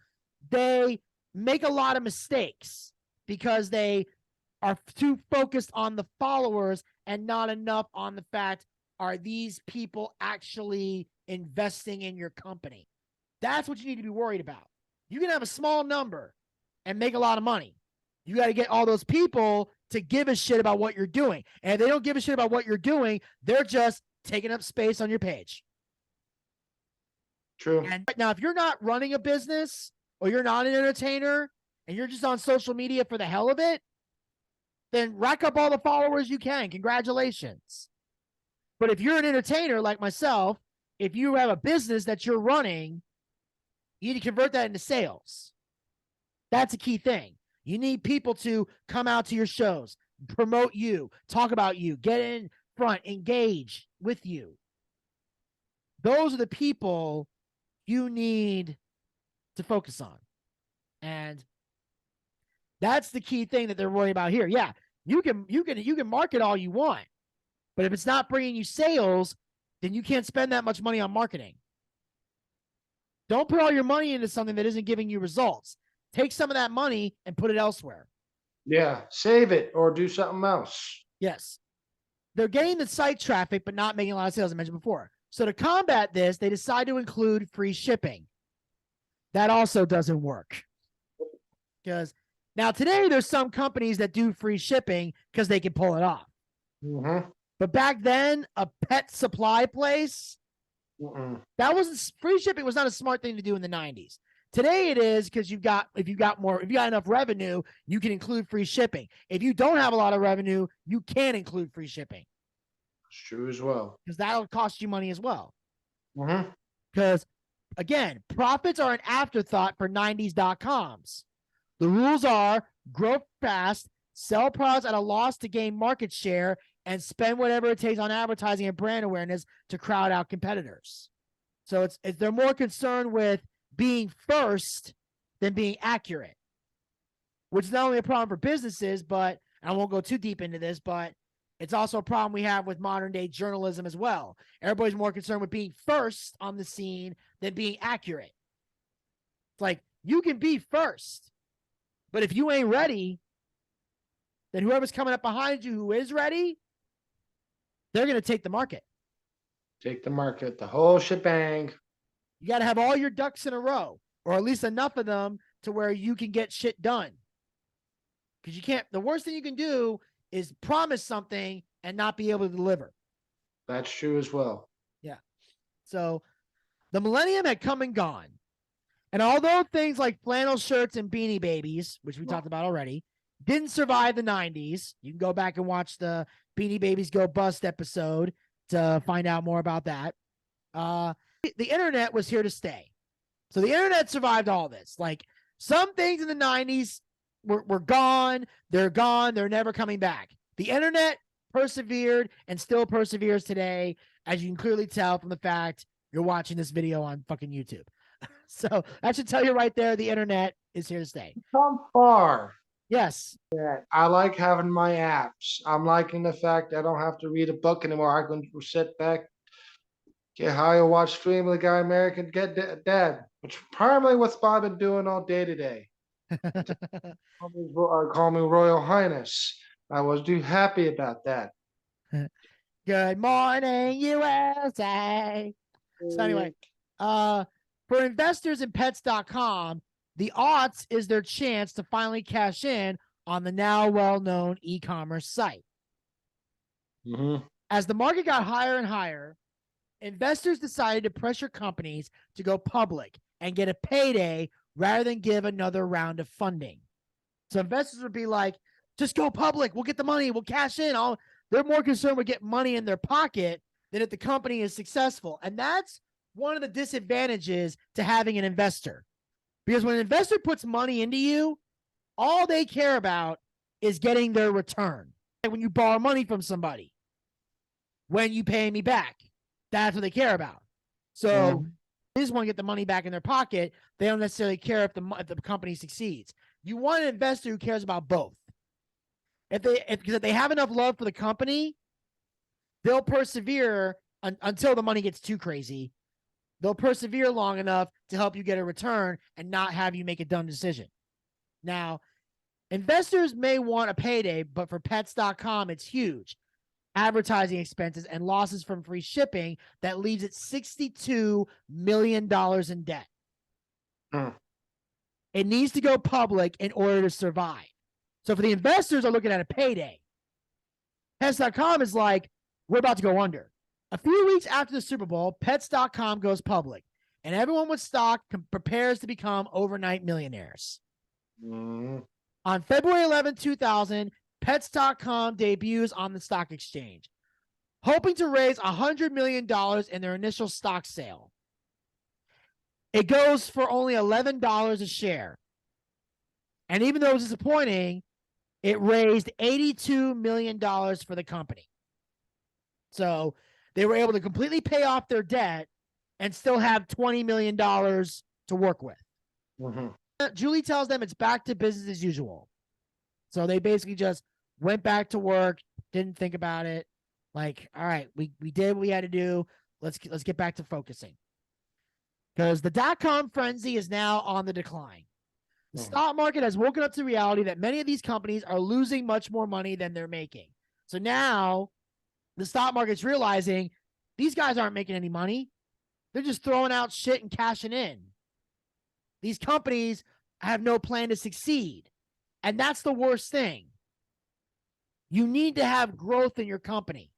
They make a lot of mistakes because they are too focused on the followers and not enough on the fact, are these people actually investing in your company? That's what you need to be worried about. You can have a small number and make a lot of money. You got to get all those people to give a shit about what you're doing. And if they don't give a shit about what you're doing, they're just taking up space on your page. True. And now, if you're not running a business or you're not an entertainer and you're just on social media for the hell of it, then rack up all the followers you can. Congratulations. But if you're an entertainer like myself, if you have a business that you're running, you need to convert that into sales. That's a key thing. You need people to come out to your shows, promote you, talk about you, get in front, engage with you. Those are the people you need to focus on. And that's the key thing that they're worried about here. Yeah, you can market all you want, but if it's not bringing you sales, then you can't spend that much money on marketing. Don't put all your money into something that isn't giving you results. Take some of that money and put it elsewhere. Yeah, save it or do something else. Yes. They're getting the site traffic, but not making a lot of sales, I mentioned before. So to combat this, they decide to include free shipping. That also doesn't work. Because now today, there's some companies that do free shipping because they can pull it off. Mm-hmm. But back then, a pet supply place, that wasn't, free shipping was not a smart thing to do in the 90s. Today it is, because if you got enough revenue, you can include free shipping. If you don't have a lot of revenue, you can include free shipping. It's true as well. Because that'll cost you money as well. Mm-hmm. Because again, profits are an afterthought for 90s.coms. The rules are grow fast, sell products at a loss to gain market share, and spend whatever it takes on advertising and brand awareness to crowd out competitors. So they're more concerned with being first than being accurate, which is not only a problem for businesses, but I won't go too deep into this, but it's also a problem we have with modern day journalism as well. Everybody's more concerned with being first on the scene than being accurate. It's like, you can be first, but if you ain't ready, then whoever's coming up behind you who is ready, they're going to take the market. Take the market, the whole shebang. You got to have all your ducks in a row, or at least enough of them to where you can get shit done. Because you can't, the worst thing you can do is promise something and not be able to deliver. That's true as well. Yeah. So the millennium had come and gone. And although things like flannel shirts and beanie babies, which we talked about already, didn't survive the 90s, you can go back and watch the Beanie Babies Go Bust episode to find out more about that. The internet was here to stay. So the internet survived all this. Like some things in the 90s were gone. They're gone. They're never coming back. The internet persevered and still perseveres today, as you can clearly tell from the fact you're watching this video on fucking YouTube. So that should tell you right there, the internet is here to stay. Come far. Yes. I like having my apps. I'm liking the fact I don't have to read a book anymore. I can sit back, get high, and watch Family Guy, American Get Dad, which primarily what I've been doing all day today. Call me Royal Highness. I was too happy about that. Good morning, USA. So anyway, for investors in pets.com, the aughts is their chance to finally cash in on the now well-known e-commerce site. Mm-hmm. As the market got higher and higher, investors decided to pressure companies to go public and get a payday rather than give another round of funding. So investors would be like, just go public. We'll get the money. We'll cash in. They're more concerned with getting money in their pocket than if the company is successful. And that's one of the disadvantages to having an investor. Because when an investor puts money into you, all they care about is getting their return. Like when you borrow money from somebody, when you pay me back, that's what they care about. So they just want to get the money back in their pocket. They don't necessarily care if the company succeeds. You want an investor who cares about both. Because if they have enough love for the company, they'll persevere until the money gets too crazy. They'll persevere long enough to help you get a return and not have you make a dumb decision. Now, investors may want a payday, but for pets.com, it's huge. Advertising expenses and losses from free shipping that leaves it $62 million in debt. It needs to go public in order to survive. So for the investors are looking at a payday. Pets.com is like, we're about to go under. A few weeks after the Super Bowl, Pets.com goes public, and everyone with stock prepares to become overnight millionaires. On February 11, 2000, Pets.com debuts on the stock exchange, hoping to raise $100 million in their initial stock sale. It goes for only $11 a share. And even though it was disappointing, it raised $82 million for the company. So they were able to completely pay off their debt and still have $20 million to work with. Julie tells them it's back to business as usual. So they basically just went back to work, didn't think about it. Like, all right, we did what we had to do. Let's get back to focusing. Because the dot-com frenzy is now on the decline. The stock market has woken up to reality that many of these companies are losing much more money than they're making. So now the stock market's realizing these guys aren't making any money. They're just throwing out shit and cashing in. These companies have no plan to succeed. And that's the worst thing. You need to have growth in your company.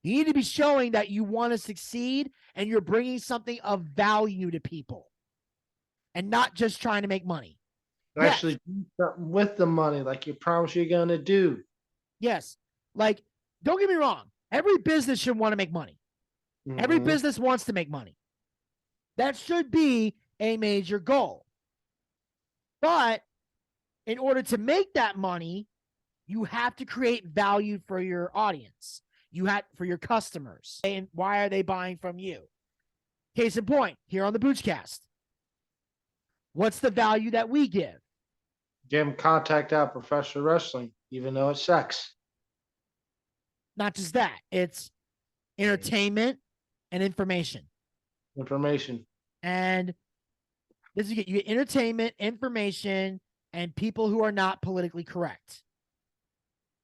You need to be showing that you want to succeed and you're bringing something of value to people and not just trying to make money. Actually do something with the money like you promise you're going to do. Yes. Like, don't get me wrong. Every business should want to make money. Every business wants to make money. That should be a major goal. But in order to make that money, you have to create value for your audience. You have for your customers. And why are they buying from you? Case in point, here on the Boochcast. What's the value that we give? Get them contact out professional wrestling, even though it sucks. Not just that. It's entertainment and information. And this is you get entertainment, information, and people who are not politically correct.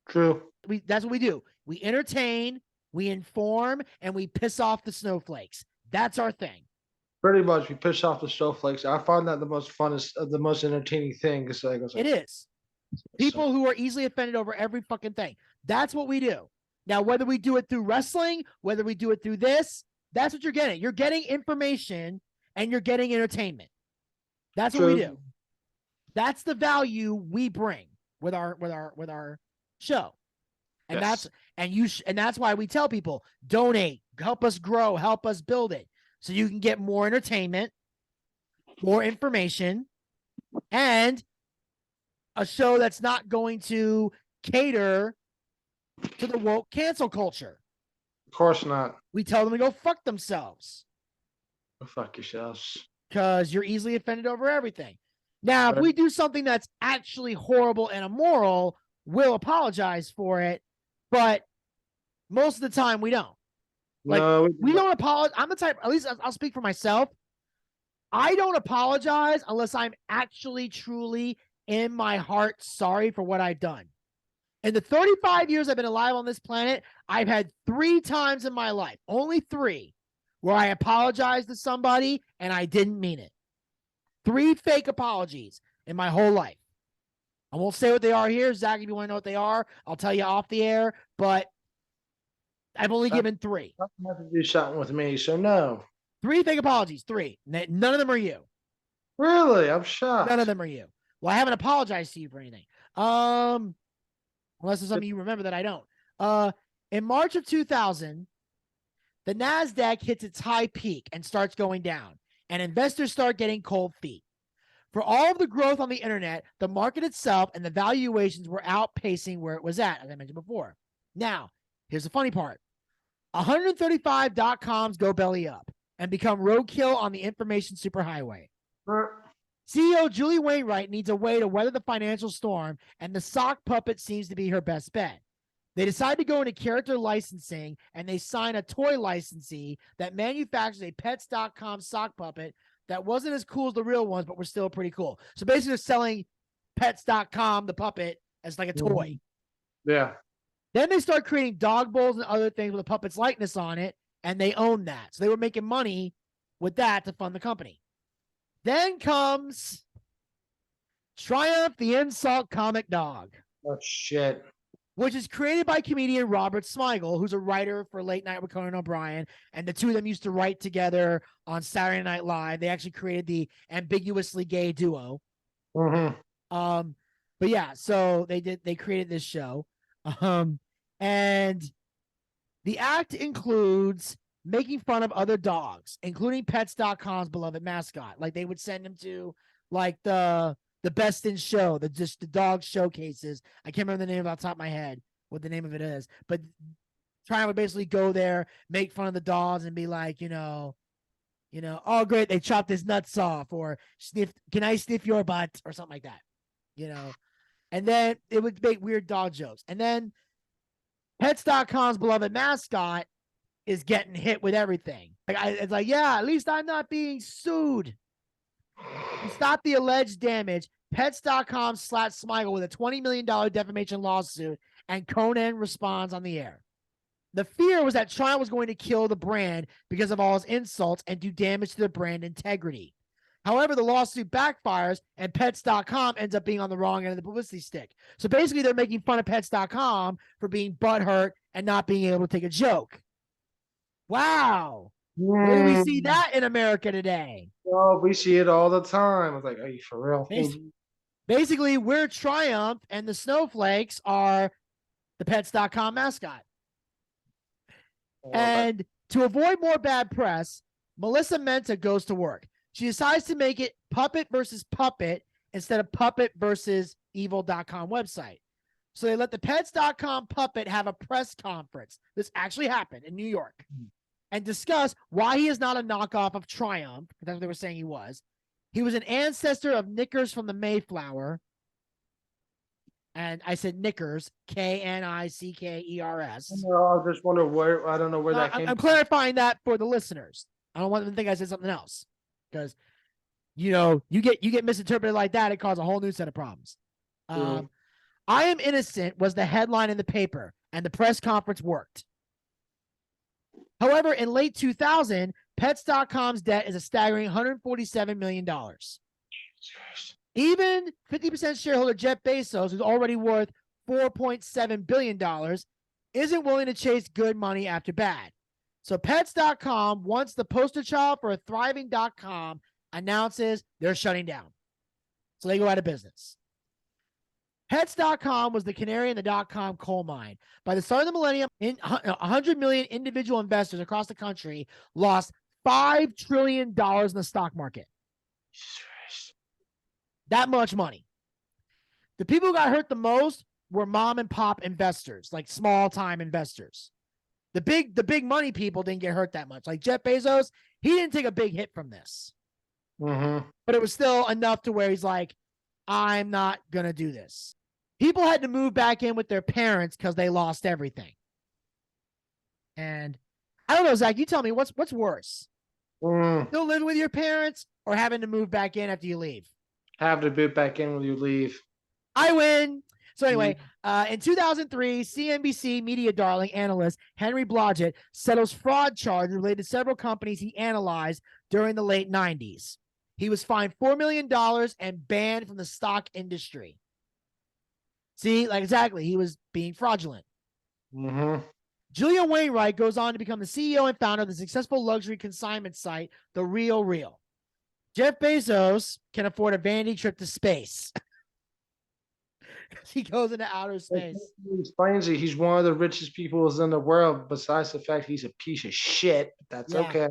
True. That's what we do. We entertain, we inform, and we piss off the snowflakes. That's our thing. Pretty much, we piss off the snowflakes. I find that the most funnest, the most entertaining thing. It is. People who are easily offended over every fucking thing. That's what we do. Now, whether we do it through wrestling, whether we do it through this, that's what you're getting. You're getting information and you're getting entertainment. That's what we do. That's the value we bring with our show. And Yes. that's why we tell people, donate, help us grow, help us build it, so you can get more entertainment, more information, and a show that's not going to cater to the woke cancel culture. Of course not. We tell them to go fuck themselves Go fuck yourselves. because you're easily offended over everything. Now, if we do something that's actually horrible and immoral, we'll apologize for it, but most of the time we don't. Like, No, we don't apologize. I'm the type, at least I'll speak for myself. I don't apologize unless I'm actually, truly, in my heart, sorry for what I've done. In the 35 years I've been alive on this planet, I've had 3 times in my life, only 3, where I apologized to somebody and I didn't mean it. 3 fake apologies in my whole life. I won't say what they are here. Zach, if you want to know what they are, I'll tell you off the air, but I've only given 3. I have to do something with me, so no. 3 fake apologies, 3. None of them are you. Really? I'm shocked. None of them are you. Well, I haven't apologized to you for anything. Unless there's something you remember that I don't. In March of 2000, the NASDAQ hits its high peak and starts going down, and investors start getting cold feet. For all of the growth on the internet, the market itself and the valuations were outpacing where it was at, as I mentioned before. Now, here's the funny part. 135 .coms go belly up and become roadkill on the information superhighway. CEO Julie Wainwright needs a way to weather the financial storm, and the sock puppet seems to be her best bet. They decide to go into character licensing, and they sign a toy licensee that manufactures a Pets.com sock puppet that wasn't as cool as the real ones, but were still pretty cool. So basically, they're selling Pets.com, the puppet, as like a toy. Yeah. Then they start creating dog bowls and other things with a puppet's likeness on it, and they own that. So they were making money with that to fund the company. Then comes Triumph the Insult Comic Dog. Oh, shit. Which is created by comedian Robert Smigel, who's a writer for Late Night with Conan O'Brien, and the two of them used to write together on Saturday Night Live. They actually created the ambiguously gay duo. Mm-hmm. But yeah, so they created this show. And the act includes making fun of other dogs, including Pets.com's beloved mascot. Like, they would send him to like the Best in Show, the dog showcases. I can't remember the name off the top of my head, what the name of it is, but Triumph would basically go there, make fun of the dogs, and be like, oh great, they chopped his nuts off, or can I sniff your butt, or something like that, and then it would make weird dog jokes. And then Pets.com's beloved mascot is getting hit with everything. It's like, yeah, at least I'm not being sued. To stop the alleged damage, Pets.com slapped Smigel with a $20 million defamation lawsuit, and Conan responds on the air. The fear was that Triumph was going to kill the brand because of all his insults and do damage to the brand integrity. However, the lawsuit backfires, and Pets.com ends up being on the wrong end of the publicity stick. So basically, they're making fun of Pets.com for being butthurt and not being able to take a joke. Wow. Where do we see that in America today? Oh, we see it all the time. I was like, are you for real? Basically, we're Triumph, and the snowflakes are the Pets.com mascot. And to avoid more bad press, Melissa Menta goes to work. She decides to make it puppet versus puppet instead of puppet versus evil.com website. So they let the Pets.com puppet have a press conference. This actually happened in New York. And discuss why he is not a knockoff of Triumph. That's what they were saying he was. He was an ancestor of Knickers from the Mayflower. And I said Knickers, Knickers. No, I just wonder where, I don't know where that came from. I'm clarifying that for the listeners. I don't want them to think I said something else. Because, you get misinterpreted like that, it causes a whole new set of problems. I Am Innocent was the headline in the paper, and the press conference worked. However, in late 2000, Pets.com's debt is a staggering $147 million. Even 50% shareholder Jeff Bezos, who's already worth $4.7 billion, isn't willing to chase good money after bad. So Pets.com wants the poster child for a thriving .com announces they're shutting down. So they go out of business. Pets.com was the canary in the .com coal mine. By the start of the millennium, 100 million individual investors across the country lost $5 trillion in the stock market. That much money. The people who got hurt the most were mom and pop investors, like small time investors. The big money people didn't get hurt that much. Like Jeff Bezos, he didn't take a big hit from this. But it was still enough to where he's like, I'm not going to do this. People had to move back in with their parents because they lost everything. And I don't know, Zach, you tell me what's worse? Still living with your parents or having to move back in after you leave? Have to boot back in when you leave. I win. So anyway, in 2003, CNBC media darling analyst Henry Blodgett settles fraud charges related to several companies he analyzed during the late 90s. He was fined $4 million and banned from the stock industry. See, like exactly, he was being fraudulent. Julian Wainwright goes on to become the CEO and founder of the successful luxury consignment site, The Real Real. Jeff Bezos can afford a vanity trip to space. He goes into outer space. He explains it. He's one of the richest people in the world, besides the fact he's a piece of shit. That's okay.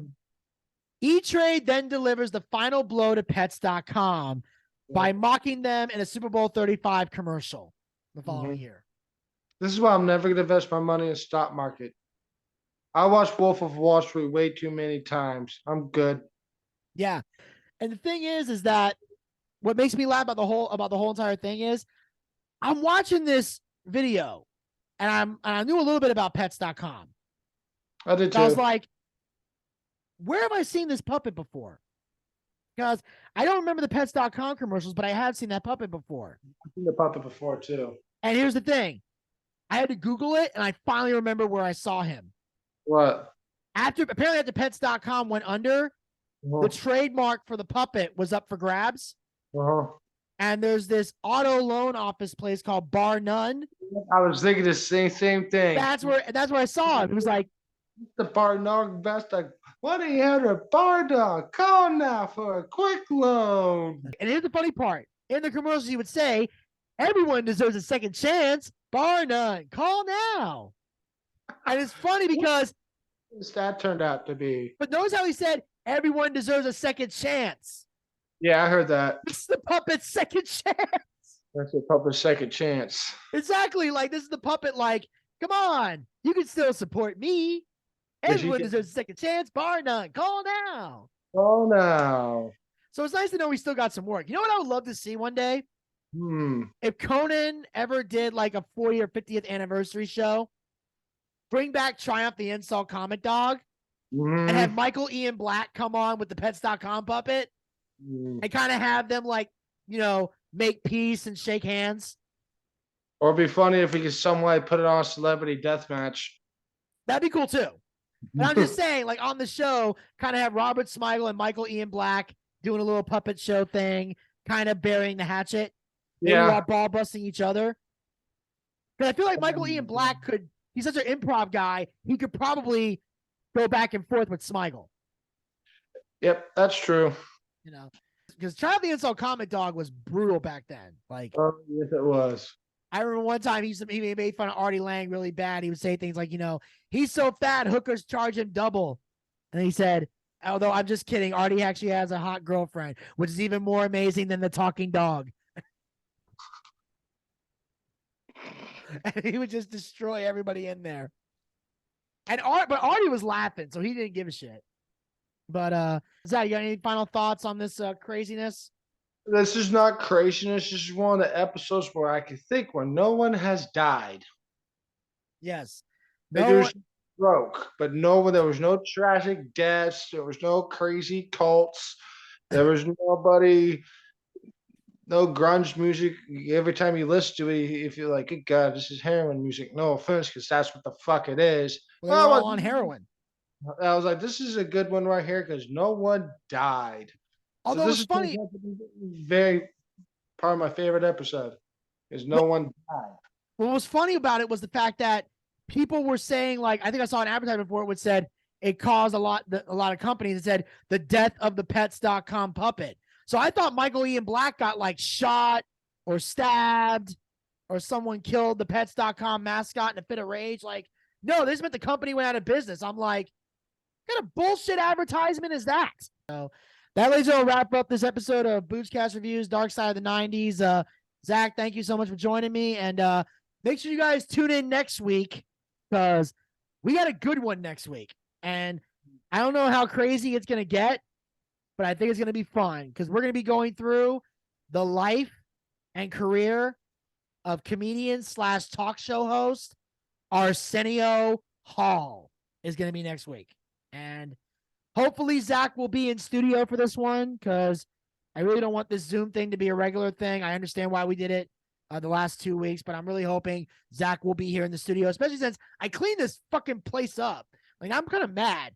E-Trade then delivers the final blow to Pets.com by mocking them in a Super Bowl 35 commercial the following year. This is why I'm never going to invest my money in the stock market. I watched Wolf of Wall Street way too many times. I'm good. Yeah. And the thing is that what makes me laugh about the whole entire thing is I'm watching this video and I knew a little bit about Pets.com. I did too. I was like, where have I seen this puppet before? Because I don't remember the Pets.com commercials, but I have seen that puppet before. I've seen the puppet before too. And here's the thing. I had to Google it, and I finally remember where I saw him. What? Apparently after Pets.com went under, the trademark for the puppet was up for grabs. And there's this auto loan office place called Bar None. I was thinking the same thing. That's where I saw it. It was like the Bar None best. Like 1-800 Bar None. Call now for a quick loan. And here's the funny part. In the commercials, he would say, everyone deserves a second chance. Bar None. Call now. And it's funny because that turned out to be. But notice how he said everyone deserves a second chance. Yeah, I heard that. This is the puppet's second chance. That's the puppet's second chance. Exactly. Like, this is the puppet, like, come on. You can still support me. Everyone deserves a second chance. Bar None. Call now. Call now. So it's nice to know we still got some work. You know what I would love to see one day? If Conan ever did like a 40th or 50th anniversary show, bring back Triumph the Insult Comic Dog and have Michael Ian Black come on with the Pets.com puppet and kind of have them like, you know, make peace and shake hands. Or it'd be funny if we could some way put it on a celebrity deathmatch. That'd be cool too. And I'm just saying, like on the show, kind of have Robert Smigel and Michael Ian Black doing a little puppet show thing, kind of burying the hatchet. While ball busting each other. Because I feel like Michael Ian Black he's such an improv guy, he could probably go back and forth with Smigel. Yep, that's true. You know, because Child the Insult Comic Dog was brutal back then. Like, yes, it was. I remember one time he made fun of Artie Lang really bad. He would say things like, you know, he's so fat, hookers charge him double. And he said, although I'm just kidding, Artie actually has a hot girlfriend, which is even more amazing than the talking dog. And he would just destroy everybody in there. But Artie was laughing, so he didn't give a shit. But Zach, you got any final thoughts on this craziness? This is not craziness. This is one of the episodes where I can think where no one has died. Yes. There's broke, but there was no tragic deaths. There was no crazy cults. There was nobody. No grunge music. Every time you listen to it, you feel like, good God, this is heroin music. No offense, because that's what the fuck it is. Well, they were all on heroin. I was like, this is a good one right here because no one died. Although so it's funny. Very part of my favorite episode is no one died. What was funny about it was the fact that people were saying, like, I think I saw an advertisement for it which said, it caused a lot of companies that said the death of the pets.com puppet. So I thought Michael Ian Black got like shot or stabbed or someone killed the pets.com mascot in a fit of rage. Like, no, this meant the company went out of business. I'm like, what kind of bullshit advertisement is that? So that, ladies and gentlemen, wrap up this episode of Boochcast Reviews, Darkside of the 90s. Zach, thank you so much for joining me. And make sure you guys tune in next week because we got a good one next week. And I don't know how crazy it's going to get, but I think it's going to be fun because we're going to be going through the life and career of comedian / talk show host Arsenio Hall is going to be next week. And hopefully Zach will be in studio for this one because I really don't want this Zoom thing to be a regular thing. I understand why we did it the last 2 weeks, but I'm really hoping Zach will be here in the studio, especially since I cleaned this fucking place up. Like, I'm kind of mad.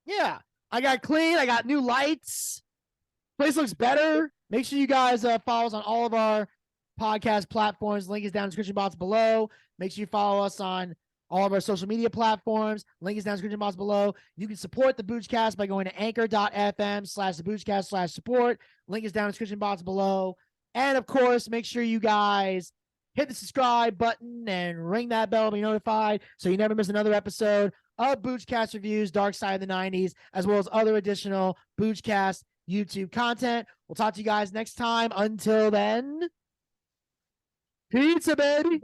Yeah, I got clean. I got new lights. Place looks better. Make sure you guys follow us on all of our podcast platforms. Link is down in the description box below. Make sure you follow us on all of our social media platforms. Link is down in the description box below. You can support the Boochcast by going to anchor.fm/theboochcast/support. Link is down in the description box below. And of course, make sure you guys hit the subscribe button and ring that bell to be notified so you never miss another episode of Boochcast Reviews, Darkside of the 90s, as well as other additional Boochcast YouTube content. We'll talk to you guys next time. Until then, pizza, baby.